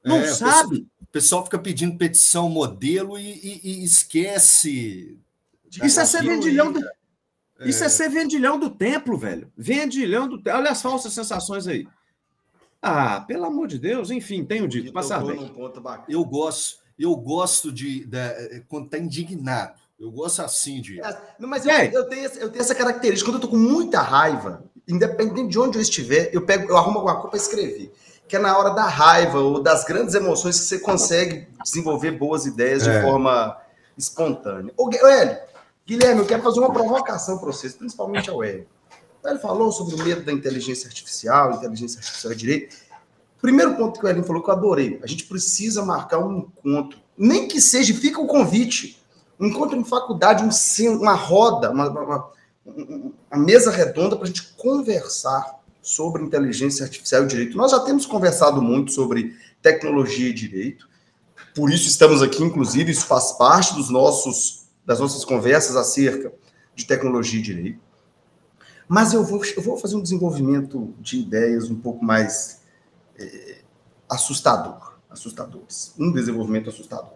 Não sabe. O pessoal fica pedindo petição modelo e esquece. Isso é ser vendilhão do... Isso é ser vendilhão do templo, velho. Vendilhão do templo. Olha as falsas sensações aí. Pelo amor de Deus. Enfim, tenho dito. Passar bem. Eu gosto de quando está indignado. Eu gosto assim de... Mas eu tenho essa característica. Quando eu estou com muita raiva, independente de onde eu estiver, eu arrumo alguma coisa para escrever. Que é na hora da raiva ou das grandes emoções que você consegue desenvolver boas ideias de forma espontânea. Hélio, Guilherme, eu quero fazer uma provocação para vocês, principalmente ao Hélio. O Hélio falou sobre o medo da inteligência artificial é direito. Primeiro ponto que o Hélio falou que eu adorei. A gente precisa marcar um encontro. Nem que seja, fica o convite. Um encontro em faculdade, uma roda, uma mesa redonda para a gente conversar sobre inteligência artificial e direito. Nós já temos conversado muito sobre tecnologia e direito. Por isso estamos aqui, inclusive, isso faz parte das nossas conversas acerca de tecnologia e direito. Mas eu vou fazer um desenvolvimento de ideias um pouco mais assustadores. Um desenvolvimento assustador.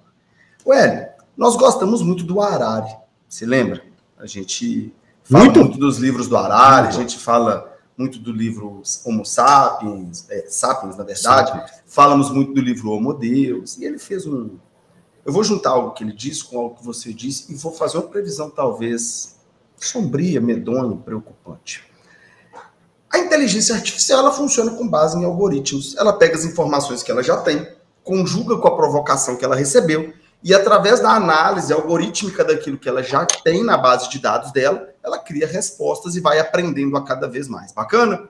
Hélio, nós gostamos muito do Harari. Você lembra? A gente fala muito dos livros do Harari, a gente fala muito do livro Homo Sapiens, Sapiens, na verdade. Falamos muito do livro Homo Deus. E ele fez Eu vou juntar algo que ele disse com algo que você disse e vou fazer uma previsão, talvez, sombria, medonha, preocupante. A inteligência artificial ela funciona com base em algoritmos. Ela pega as informações que ela já tem, conjuga com a provocação que ela recebeu e, através da análise algorítmica daquilo que ela já tem na base de dados dela, ela cria respostas e vai aprendendo a cada vez mais. Bacana?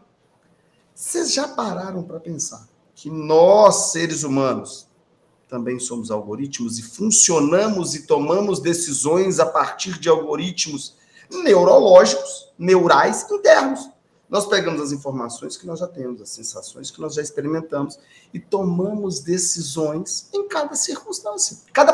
Vocês já pararam para pensar que nós, seres humanos, também somos algoritmos e funcionamos e tomamos decisões a partir de algoritmos neurológicos, neurais internos? Nós pegamos as informações que nós já temos, as sensações que nós já experimentamos e tomamos decisões em cada circunstância. Cada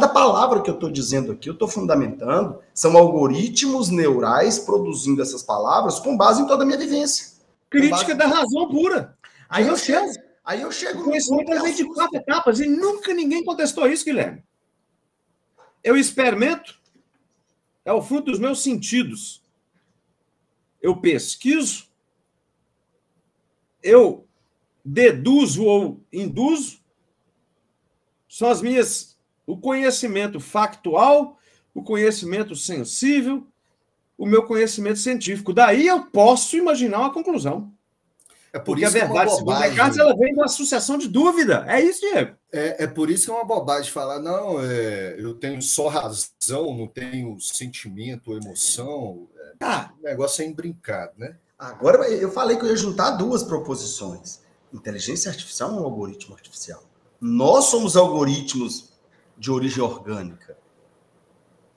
palavra que eu estou dizendo aqui, eu estou fundamentando, são algoritmos neurais produzindo essas palavras com base em toda a minha vivência. Crítica da razão pura. Aí eu chego no conhecimento das 24 etapas e nunca ninguém contestou isso, Guilherme. Eu experimento, é o fruto dos meus sentidos. Eu pesquiso, eu deduzo ou induzo, são o conhecimento factual, o conhecimento sensível, o meu conhecimento científico. Daí eu posso imaginar uma conclusão. Porque a verdade, segundo Descartes, ela vem de uma associação de dúvida. É isso, Diego. É por isso que é uma bobagem falar, não, eu tenho só razão, não tenho sentimento ou emoção. O negócio é imbrincado, né? Agora, eu falei que eu ia juntar duas proposições. Inteligência artificial é um algoritmo artificial. Nós somos algoritmos de origem orgânica.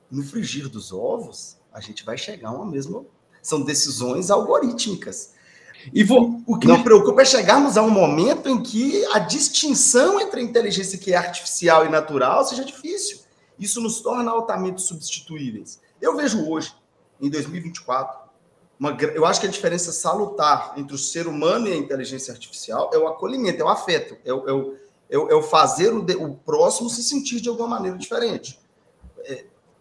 No frigir dos ovos, a gente vai chegar a uma mesma... São decisões algorítmicas. O que me preocupa é chegarmos a um momento em que a distinção entre a inteligência que é artificial e natural seja difícil. Isso nos torna altamente substituíveis. Eu vejo hoje, em 2024, eu acho que a diferença salutar entre o ser humano e a inteligência artificial é o acolhimento, é o afeto, é o fazer o próximo se sentir de alguma maneira diferente.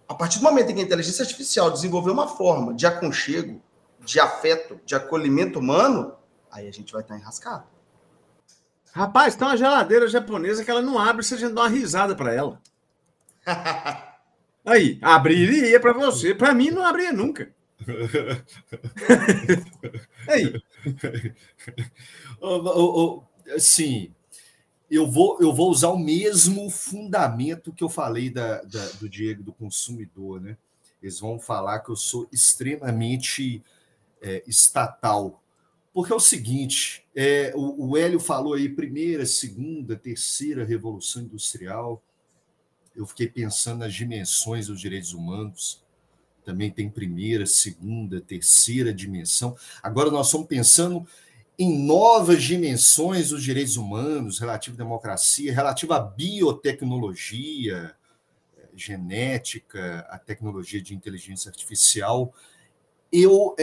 A partir do momento em que a inteligência artificial desenvolver uma forma de aconchego, de afeto, de acolhimento humano, aí a gente vai estar enrascado. Rapaz, tem uma geladeira japonesa que ela não abre se a gente dá uma risada para ela. Aí, abriria para você. Para mim, não abria nunca. Aí. Sim, eu vou usar o mesmo fundamento que eu falei do Diego, do consumidor, né? Eles vão falar que eu sou extremamente estatal. Porque é o seguinte, o Hélio falou aí, primeira, segunda, terceira revolução industrial. Eu fiquei pensando nas dimensões dos direitos humanos. Também tem primeira, segunda, terceira dimensão. Agora nós estamos pensando em novas dimensões dos direitos humanos, relativo à democracia, relativo à biotecnologia, genética, a tecnologia de inteligência artificial. Eu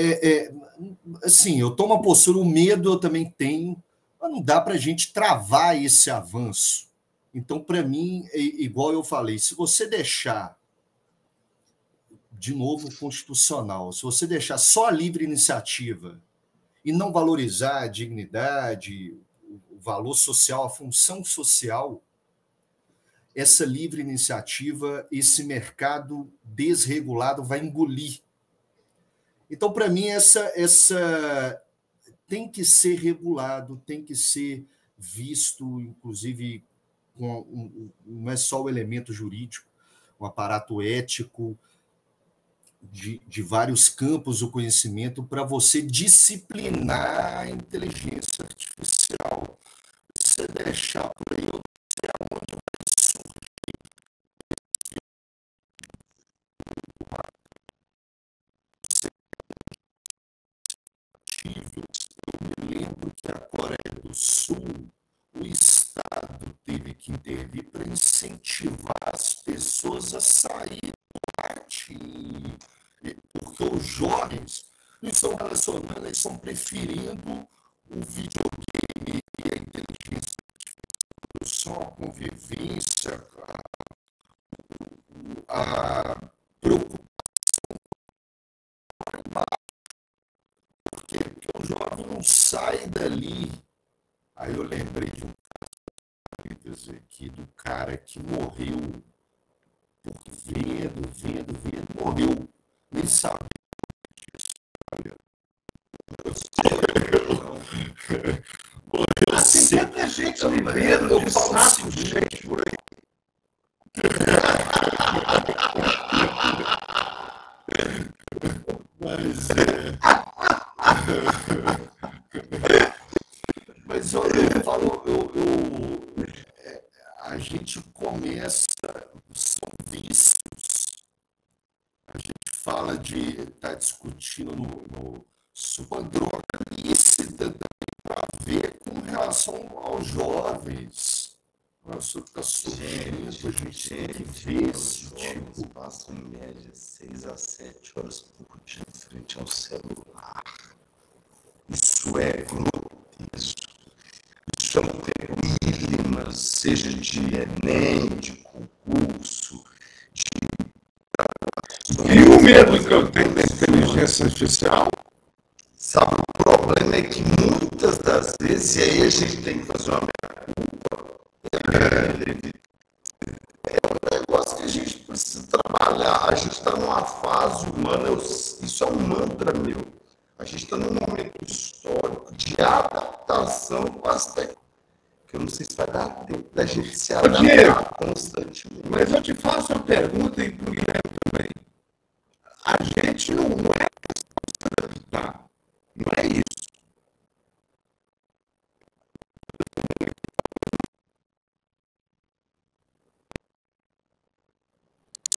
tomo uma postura, o medo eu também tenho, mas não dá para a gente travar esse avanço. Então, para mim, igual eu falei, se você deixar, de novo, constitucional, se você deixar só a livre iniciativa e não valorizar a dignidade, o valor social, a função social, essa livre iniciativa, esse mercado desregulado vai engolir. Então, para mim, essa tem que ser regulado, tem que ser visto, inclusive, não é só o elemento jurídico, um aparato ético de vários campos do conhecimento para você disciplinar a inteligência artificial. Você deixar por aí, eu não sei aonde vai surgir. Eu me lembro que a Coreia do Sul, o Estado teve que intervir para incentivar as pessoas a sair do latim, porque os jovens não estão relacionando, eles estão preferindo o videogame e a inteligência artificial, a convivência, a preocupação. Porque o jovem não sai dali. Aí eu lembrei de um caso aqui do cara que morreu porque vendo, morreu Nem sabe. Tem tanta gente vivendo de saco de gente por aí. Mas olha, eu falo, a gente começa, são vícios. A gente fala de estar discutindo sobre a droga lícita para ver com relação aos jovens. Nossa, está surgindo, a gente tem que ver esse tipo. Passam em média 6 a 7 horas por dia em frente ao celular. Isso é grotesco. Isso é um tempo milímetros, seja de Enem, de concurso, E o medo que eu tenho da inteligência artificial? Sabe, o problema é que muitas das vezes, e aí a gente tem que fazer uma meia-culpa, é um negócio que a gente precisa trabalhar. A gente está numa fase humana, isso é um mantra meu. A gente está num momento histórico de adaptação com as técnicas. Que eu não sei se vai dar tempo da gente se adaptar constantemente. Mas eu te faço uma pergunta e para o Guilherme também. A gente não é questão de se adaptar. Não é isso.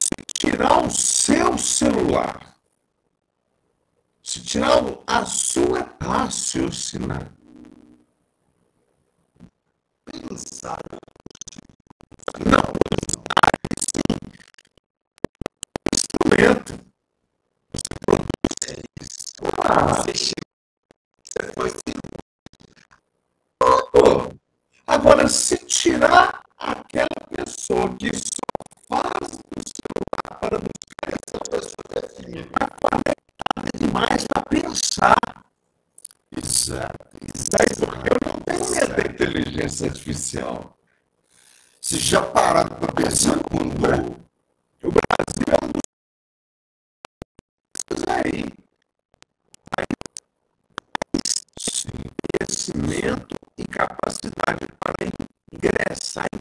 Se tirar o seu celular, se tirar a sua raciocinar, Pensar. não, sim, instrumento. Você produz isso. Você foi Agora, se tirar aquela pessoa que só faz o celular para buscar essa pessoa é demais para pensar. Exato. Porque eu não tenho medo da inteligência artificial. Você já pararam para pensar quando O Brasil é um dos aí. Conhecimento e capacidade para ingressar em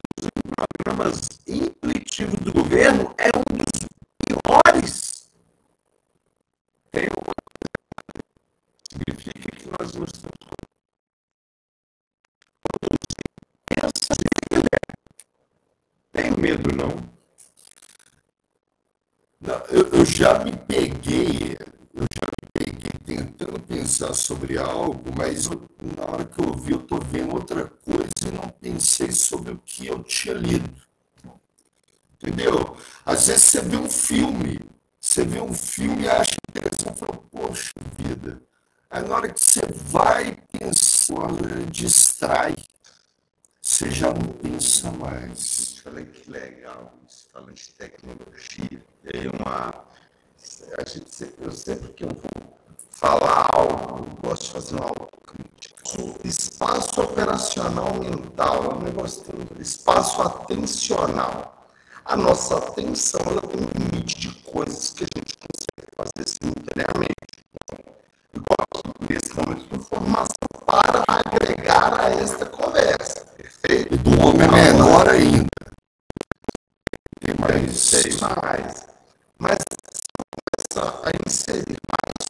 programas intuitivos do governo é um dos piores. Tem uma coisa que significa que nós não estamos tem medo, não? Não, eu já me peguei tentando pensar sobre algo, mas na hora que eu vi, eu estou vendo outra coisa e não pensei sobre o que eu tinha lido. Entendeu? Às vezes você vê um filme e acha interessante, fala, poxa vida. Aí na hora que você vai pensar, distrai. Você já não pensa mais. Olha que legal isso, falando de tecnologia. E aí eu sempre que eu vou falar algo, eu gosto de fazer uma autocrítica. O espaço operacional mental é um negócio tem espaço atencional. A nossa atenção ela tem um limite de coisas que a gente consegue fazer simultaneamente. Igual aqui, nesse momento de informação, para agregar a esta conversa. Perfeito? E do homem é menor ainda. Tem mais. Mas começa a inserir mais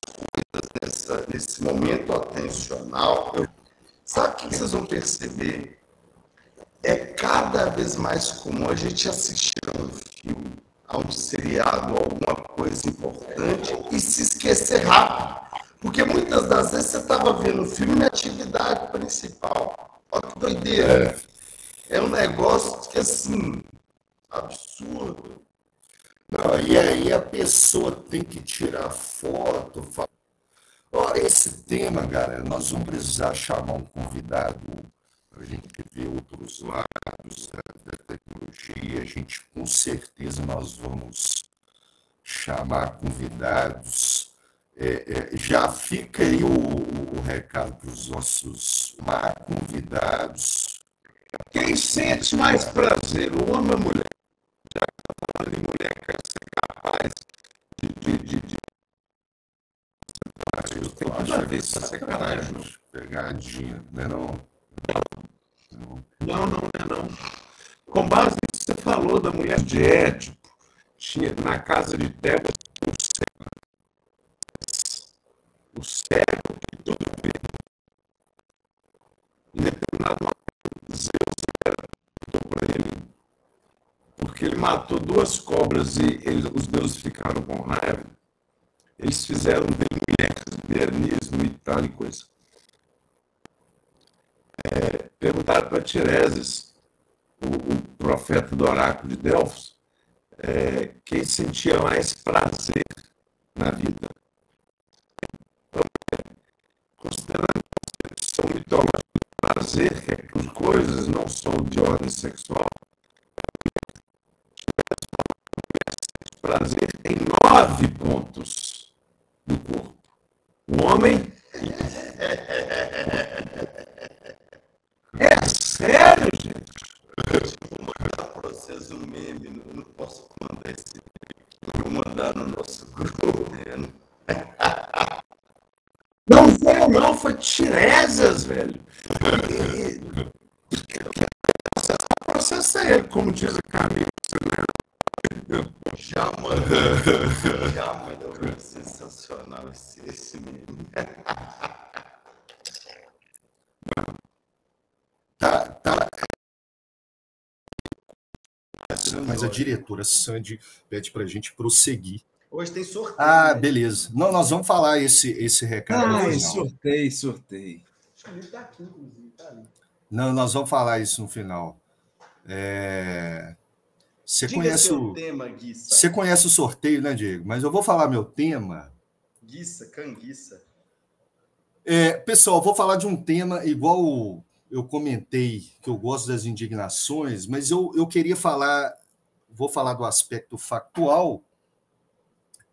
coisas nesse momento atencional. Sabe o que vocês vão perceber? É cada vez mais comum a gente assistir a um filme, a um seriado, a alguma coisa importante e se esquecer rápido. Porque muitas das vezes você estava vendo o filme na atividade principal. Olha que doideira. É um negócio que, assim, absurdo. Não, e aí a pessoa tem que tirar foto. Olha, esse tema, galera, nós vamos precisar chamar um convidado para a gente ver outros lados da tecnologia. A gente, com certeza, nós vamos chamar convidados. Já fica aí o recado para os nossos convidados. Quem sente mais prazer, o homem ou a mulher? Já que está falando em mulher, quer ser capaz de grave, isso é sacanagem. Pegadinha, não é não? Não. Com base nisso que você falou da mulher de Édipo, tinha na casa de Tebas o cego que tudo vê. Em determinado momento, Zeus perguntou para ele, porque ele matou 2 cobras e os deuses ficaram com raiva. Eles fizeram dele modernismo e tal e coisa. Perguntaram para Tireses, o profeta do oráculo de Delfos, quem sentia mais prazer na vida. Considerando a concepção mitológica do prazer, que as coisas não são de ordem sexual, prazer em 9 pontos do corpo. O homem... É sério, gente? Vou mandar para vocês um meme, não posso mandar esse meme. Vou mandar no nosso grupo. Não, foi Tiresias, velho. Processa ele, como diz a Camila. Já mandou. Sensacional esse meme. Tá. Mas a diretora Sandy pede para a gente prosseguir. Hoje tem sorteio. Ah, beleza. Não, nós vamos falar esse recado no final. Sorteio. Acho que ele tá aqui, inclusive, tá ali. Não, nós vamos falar isso no final. Você conhece o tema, Guissa. Você conhece o sorteio, né, Diego? Mas eu vou falar meu tema. Guissa, canguiça. Pessoal, vou falar de um tema igual eu comentei, que eu gosto das indignações, mas eu queria vou falar do aspecto factual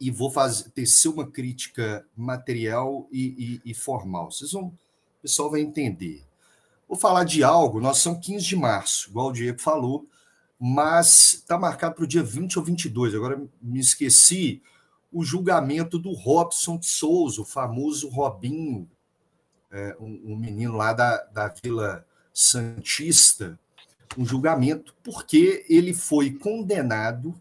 e vou tecer uma crítica material e formal. O pessoal vai entender. Vou falar de algo, nós somos 15 de março, igual o Diego falou, mas está marcado para o dia 20 ou 22, agora me esqueci, o julgamento do Robson de Souza, o famoso Robinho, um menino lá da Vila Santista, um julgamento, porque ele foi condenado,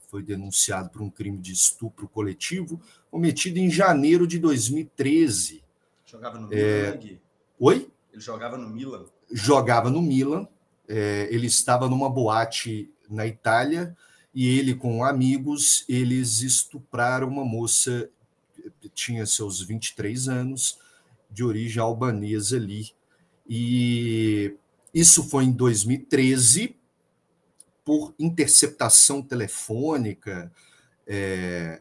foi denunciado por um crime de estupro coletivo, cometido em janeiro de 2013. Jogava no Milan, né, Gui? Oi? Ele jogava no Milan? Jogava no Milan. Ele estava numa boate na Itália e ele, com amigos, eles estupraram uma moça que tinha seus 23 anos, de origem albanesa ali. E isso foi em 2013, por interceptação telefônica,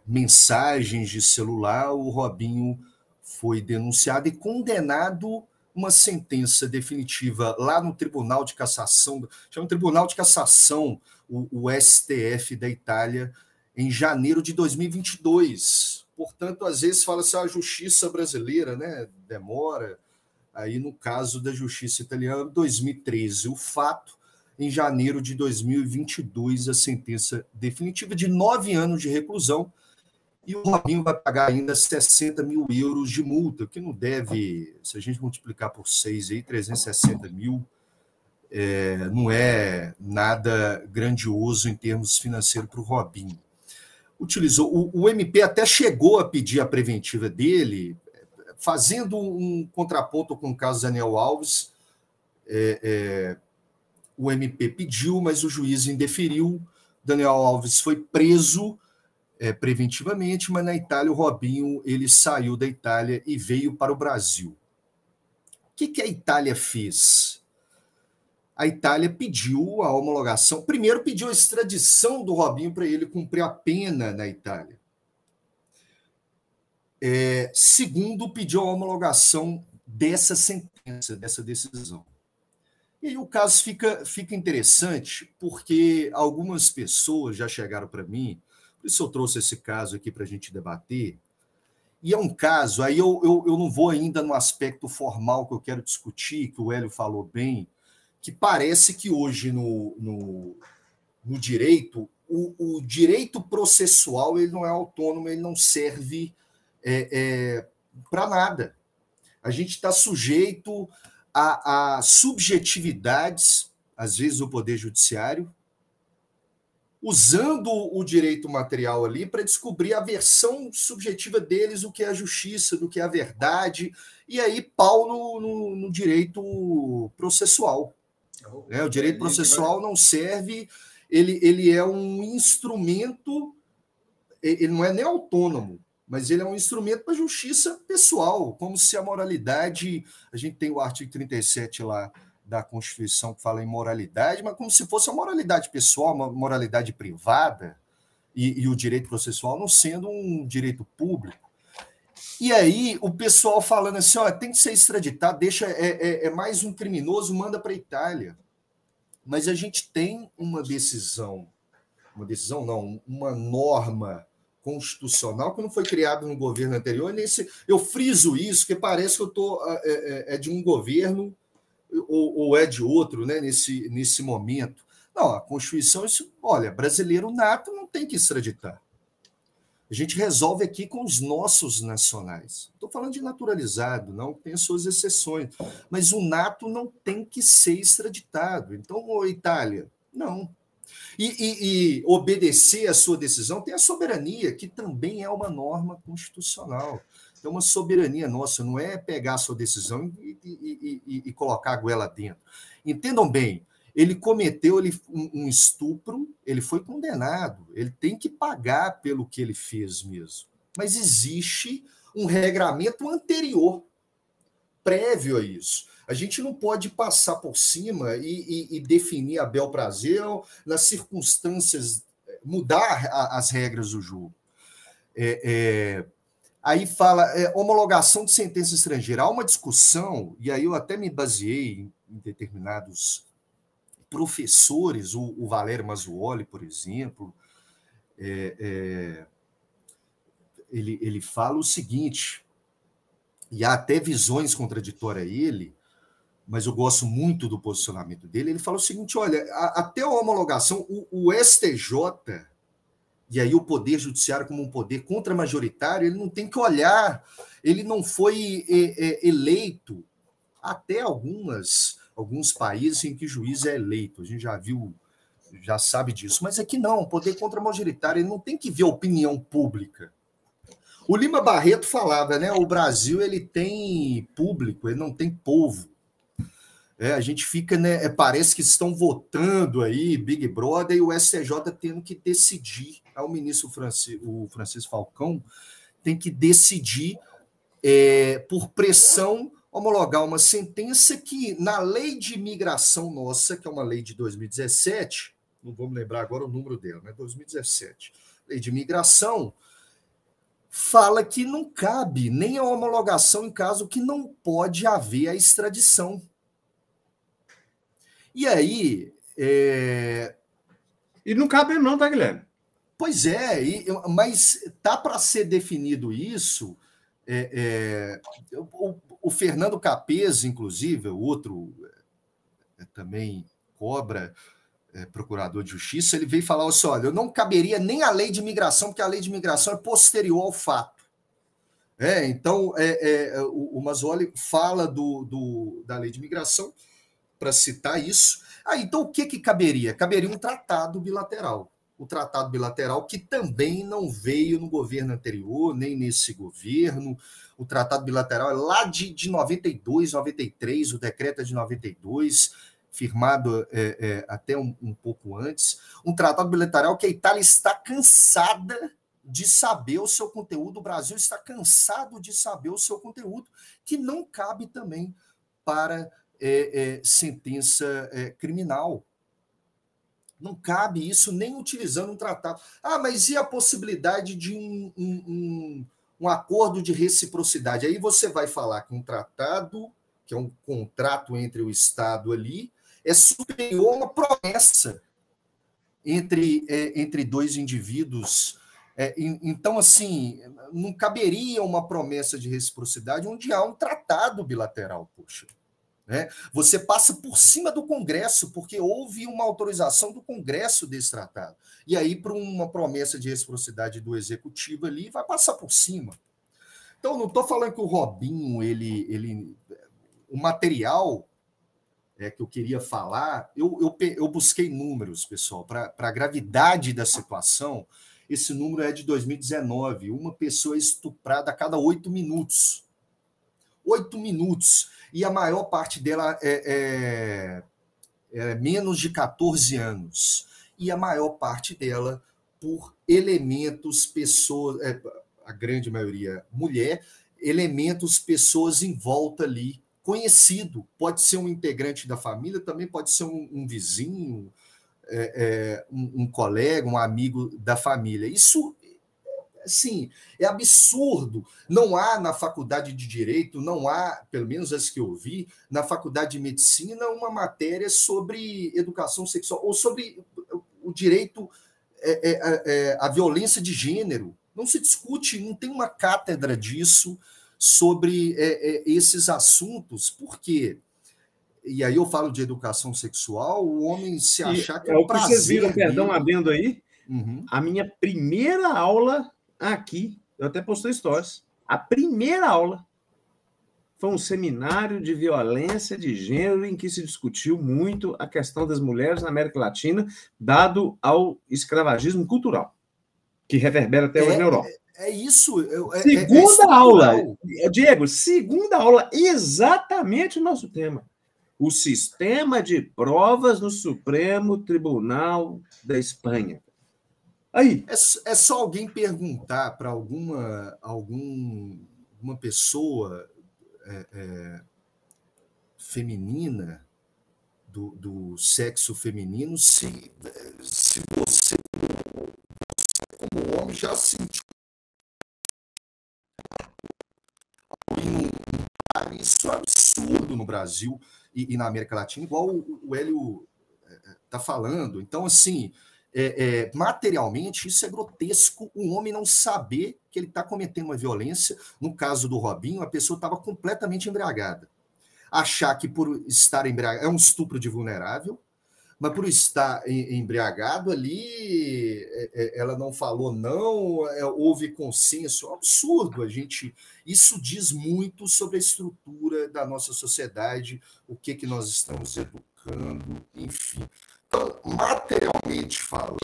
mensagens de celular, o Robinho foi denunciado e condenado, uma sentença definitiva lá no Tribunal de Cassação, chama Tribunal de Cassação, o STF da Itália, em janeiro de 2022. Portanto, às vezes fala-se a justiça brasileira, né, demora. Aí, no caso da justiça italiana, 2013, o fato, em janeiro de 2022, a sentença definitiva de 9 anos de reclusão, e o Robinho vai pagar ainda 60 mil euros de multa, que não deve, se a gente multiplicar por 6, aí, 360 mil, não é nada grandioso em termos financeiros para o Robinho. O MP até chegou a pedir a preventiva dele, fazendo um contraponto com o caso Daniel Alves. O MP pediu, mas o juiz indeferiu. Daniel Alves foi preso preventivamente, mas na Itália o Robinho ele saiu da Itália e veio para o Brasil. O que a Itália fez? A Itália pediu a homologação. Primeiro pediu a extradição do Robinho para ele cumprir a pena na Itália. Segundo, pediu a homologação dessa sentença, dessa decisão. E aí o caso fica interessante, porque algumas pessoas já chegaram para mim, por isso eu trouxe esse caso aqui para a gente debater, e é um caso, aí eu não vou ainda no aspecto formal que eu quero discutir, que o Hélio falou bem, que parece que hoje no direito, o direito processual ele não é autônomo, ele não serve para nada. A gente está sujeito a subjetividades, às vezes, do Poder Judiciário, usando o direito material ali para descobrir a versão subjetiva deles, do que é a justiça, do que é a verdade, e aí pau no direito processual. O direito processual não serve, ele é um instrumento, ele não é nem autônomo, mas ele é um instrumento para a justiça pessoal, como se a moralidade, a gente tem o artigo 37 lá da Constituição que fala em moralidade, mas como se fosse uma moralidade pessoal, uma moralidade privada, e o direito processual não sendo um direito público. E aí o pessoal falando assim, ó, tem que ser extraditado, deixa, é mais um criminoso, manda para a Itália. Mas a gente tem uma decisão não, uma norma constitucional que não foi criada no governo anterior. Eu friso isso, que parece que eu estou de um governo ou é de outro, né, nesse momento. Não, a Constituição, olha, brasileiro nato não tem que extraditar. A gente resolve aqui com os nossos nacionais. Estou falando de naturalizado, não tem suas exceções, mas o nato não tem que ser extraditado. Então, Itália, não. E obedecer a sua decisão tem a soberania, que também é uma norma constitucional. Então, uma soberania nossa, não é pegar a sua decisão e colocar a goela dentro. Entendam bem, ele cometeu um estupro, ele foi condenado, ele tem que pagar pelo que ele fez mesmo. Mas existe um regramento anterior, prévio a isso. A gente não pode passar por cima e definir a bel prazer, nas circunstâncias, mudar as regras do jogo. Aí fala homologação de sentença estrangeira. Há uma discussão, e aí eu até me baseei em determinados professores, o Valério Mazzuoli, por exemplo, ele fala o seguinte, e há até visões contraditórias a ele, mas eu gosto muito do posicionamento dele. Ele fala o seguinte, olha, até a homologação, o STJ, e aí o Poder Judiciário como um poder contramajoritário, ele não tem que olhar, ele não foi eleito, até alguns países em que o juiz é eleito, a gente já viu, já sabe disso, mas aqui não, o poder contramajoritário, ele não tem que ver a opinião pública. O Lima Barreto falava, né, o Brasil ele tem público, ele não tem povo. A gente fica, né, parece que estão votando aí, Big Brother, e o STJ tendo que decidir. O ministro o Francisco Falcão tem que decidir, por pressão, homologar uma sentença que, na lei de imigração nossa, que é uma lei de 2017, não vou me lembrar agora o número dela, né, 2017, lei de imigração, fala que não cabe nem a homologação em caso que não pode haver a extradição. E aí... E não cabe não, tá, Guilherme? Pois é, mas tá para ser definido isso. O Fernando Capês, inclusive, o outro também cobra, procurador de justiça, ele veio falar assim, olha, eu não caberia nem a lei de imigração, porque a lei de imigração é posterior ao fato. Então, o Mazzuoli fala da lei de imigração, para citar isso. Então, o que caberia? Caberia um tratado bilateral. O tratado bilateral que também não veio no governo anterior, nem nesse governo. O tratado bilateral é lá de 92, 93, o decreto é de 92, firmado até um pouco antes. Um tratado bilateral que a Itália está cansada de saber o seu conteúdo, o Brasil está cansado de saber o seu conteúdo, que não cabe também para... sentença criminal. Não cabe isso nem utilizando um tratado. Mas e a possibilidade de um acordo de reciprocidade? Aí você vai falar que um tratado, que é um contrato entre o Estado ali, é superior a uma promessa entre dois indivíduos. Então, assim, não caberia uma promessa de reciprocidade onde há um tratado bilateral, poxa. Você passa por cima do Congresso, porque houve uma autorização do Congresso desse tratado. E aí, para uma promessa de reciprocidade do Executivo ali, vai passar por cima. Então, não estou falando que o Robinho, o material que eu queria falar, eu busquei números, pessoal, para a gravidade da situação. Esse número é de 2019, uma pessoa estuprada a cada 8 minutos. 8 minutos. E a maior parte dela é menos de 14 anos. E a maior parte dela por elementos, pessoas, a grande maioria mulher, elementos, pessoas em volta ali, conhecido. Pode ser um integrante da família, também pode ser um vizinho, um colega, um amigo da família. Isso, assim, é absurdo. Não há na faculdade de Direito, não há, pelo menos as que eu vi, na faculdade de Medicina, uma matéria sobre educação sexual, ou sobre o direito à violência de gênero. Não se discute, não tem uma cátedra disso sobre esses assuntos. Por quê? E aí eu falo de educação sexual, o homem se achar que é o prazer. Vocês viram, perdão, adendo aí, a minha primeira aula aqui, eu até postei stories, a primeira aula foi um seminário de violência de gênero em que se discutiu muito a questão das mulheres na América Latina, dado ao escravagismo cultural, que reverbera até hoje na Europa. Isso. Segunda aula, Diego, segunda aula, exatamente o nosso tema. O sistema de provas no Supremo Tribunal da Espanha. Aí. É só alguém perguntar para alguma pessoa feminina, do sexo feminino, se você, como homem, já sentiu isso é absurdo no Brasil e na América Latina, igual o Hélio está falando. Então, assim, materialmente, isso é grotesco, um homem não saber que ele está cometendo uma violência. No caso do Robinho, a pessoa estava completamente embriagada. Achar que por estar embriagado é um estupro de vulnerável, mas por estar embriagado ali, ela não falou não, houve consenso. É um absurdo. Isso diz muito sobre a estrutura da nossa sociedade, o que nós estamos educando, enfim. Então, materialmente falando,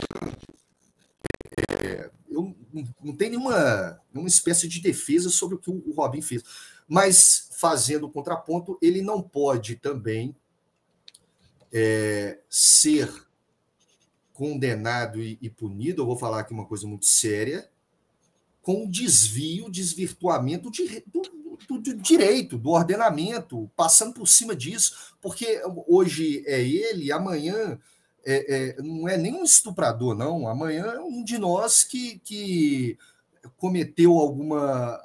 eu não tenho nenhuma espécie de defesa sobre o que o Robinho fez, mas, fazendo o contraponto, ele não pode também ser condenado e punido, eu vou falar aqui uma coisa muito séria, com desvirtuamento do direito, do ordenamento, passando por cima disso, porque hoje é ele, amanhã não é nem um estuprador, não, amanhã é um de nós que cometeu alguma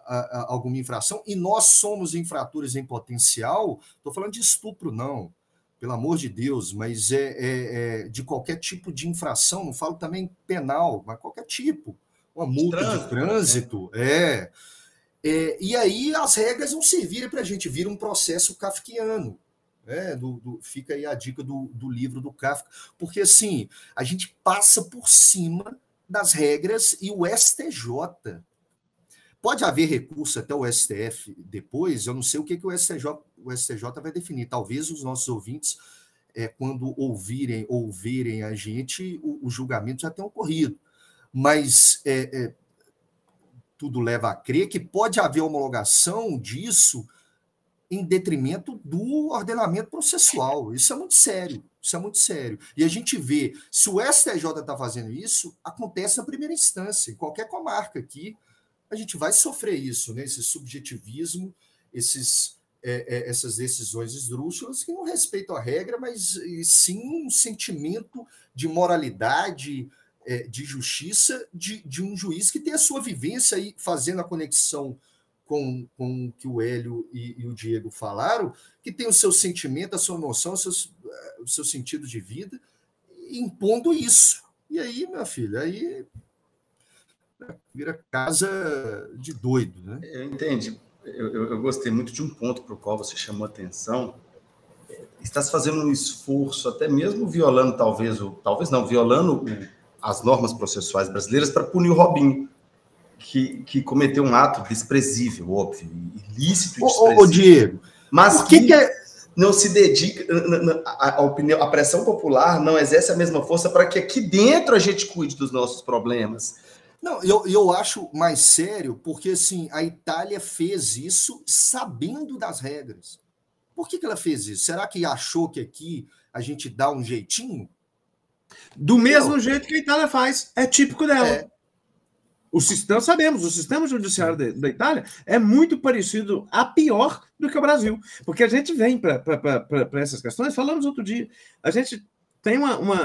infração, e nós somos infratores em potencial. Estou falando de estupro, não, pelo amor de Deus, mas de qualquer tipo de infração, não falo também penal, mas qualquer tipo, uma multa de trânsito, e aí as regras não servirem para a gente, vira um processo kafkiano. Fica aí a dica do livro do Kafka, porque assim, a gente passa por cima das regras, e o STJ, pode haver recurso até o STF depois, eu não sei o que o STJ vai definir, talvez os nossos ouvintes, quando ouvirem a gente, o julgamento já tenha ocorrido, mas tudo leva a crer que pode haver homologação disso em detrimento do ordenamento processual. Isso é muito sério. E a gente vê, se o STJ está fazendo isso, acontece na primeira instância. Em qualquer comarca aqui, a gente vai sofrer isso, né? Esse subjetivismo, essas decisões esdrúxulas que não respeitam a regra, mas sim um sentimento de moralidade, de justiça, de um juiz que tem a sua vivência aí, fazendo a conexão com o que o Hélio e o Diego falaram, que tem o seu sentimento, a sua noção, o seu sentido de vida, impondo isso. E aí, minha filha, aí vira casa de doido, né? Eu entendi. Eu gostei muito de um ponto para o qual você chamou a atenção. Está se fazendo um esforço, até mesmo violando, violando as normas processuais brasileiras para punir o Robinho. que cometeu um ato desprezível, óbvio, ilícito e desprezível. Ô, Diego, mas por que não se dedica, a pressão popular não exerce a mesma força para que aqui dentro a gente cuide dos nossos problemas? Não, eu acho mais sério, porque assim, a Itália fez isso sabendo das regras. Por que ela fez isso? Será que achou que aqui a gente dá um jeitinho? Do mesmo jeito que a Itália faz. É típico dela. Sabemos, o sistema judiciário da Itália é muito parecido a pior do que o Brasil. Porque a gente vem para essas questões, falamos outro dia, a gente tem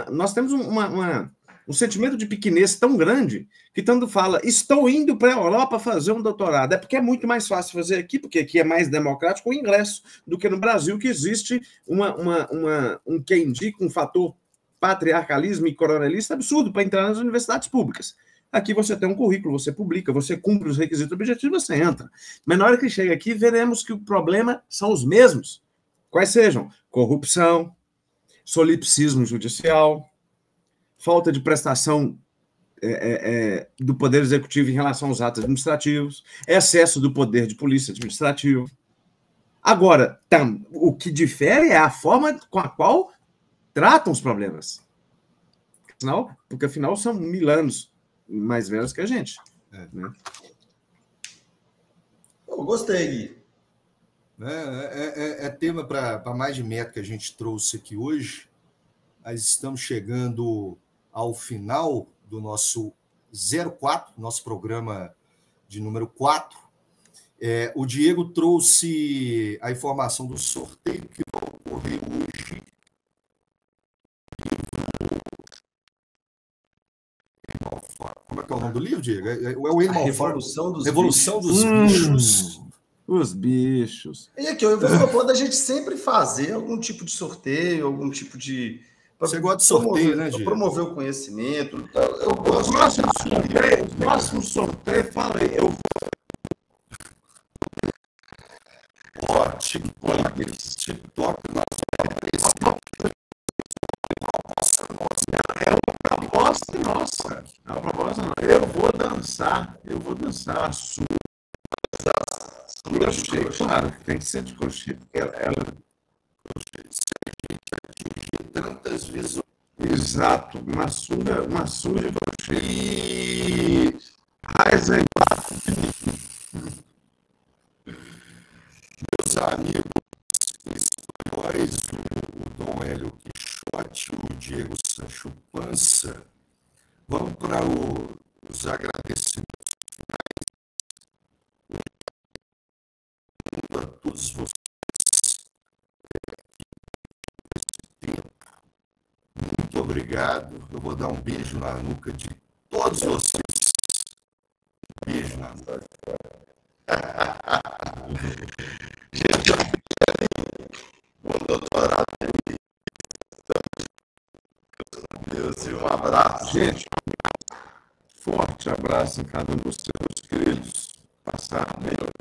nós temos um sentimento de pequenez tão grande que tanto fala, estou indo para a Europa fazer um doutorado. É porque é muito mais fácil fazer aqui, porque aqui é mais democrático o ingresso do que no Brasil, que existe um que indica um fator patriarcalismo e coronelista absurdo para entrar nas universidades públicas. Aqui você tem um currículo, você publica, você cumpre os requisitos objetivos, você entra. Mas na hora que chega aqui, veremos que o problema são os mesmos. Quais sejam? Corrupção, solipsismo judicial, falta de prestação do Poder Executivo em relação aos atos administrativos, excesso do poder de polícia administrativo. Agora, o que difere é a forma com a qual tratam os problemas. Porque, afinal, são 1000 anos mais velhos que a gente. Né? Eu gostei, Gui. É tema para mais de metro que a gente trouxe aqui hoje. Nós estamos chegando ao final do nosso 04, nosso programa de número 4. O Diego trouxe a informação do sorteio que vai ocorrer hoje. Como é que é o nome do livro, Diego? É o Animal Revolução dos Bichos. Os bichos. E aqui, eu vou propor da gente sempre fazer algum tipo de sorteio, algum tipo de... Você gosta de sorteio, né, Diego? Promover o conhecimento. Eu gosto de próximo sorteio, fala aí. Eu vou... TikTok, é uma proposta nossa. É uma proposta nossa. Eu vou dançar. Crochê, claro, tem que ser de crochê, porque ela tantas vezes. Exato, uma surra de crochê. E raiz aí. Meus amigos espanhóis, o Dom Hélio Quixote, o Diego Sancho Panza, vamos para os agradecimentos a todos vocês esse tempo. Muito obrigado. Eu vou dar um beijo na nuca de todos vocês. Um beijo na nuca. Gente, bom doutorado aí. Deus, e um abraço. Gente, forte abraço em cada um dos seus queridos. Passar melhor.